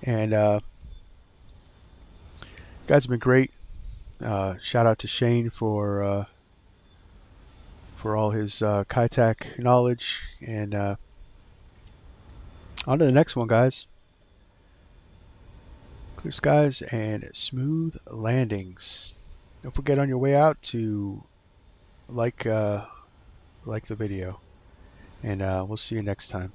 And you guys have been great. Shout out to Shane for all his Kai Tak knowledge, and on to the next one, guys. Clear skies and smooth landings. Don't forget on your way out to like the video, and we'll see you next time.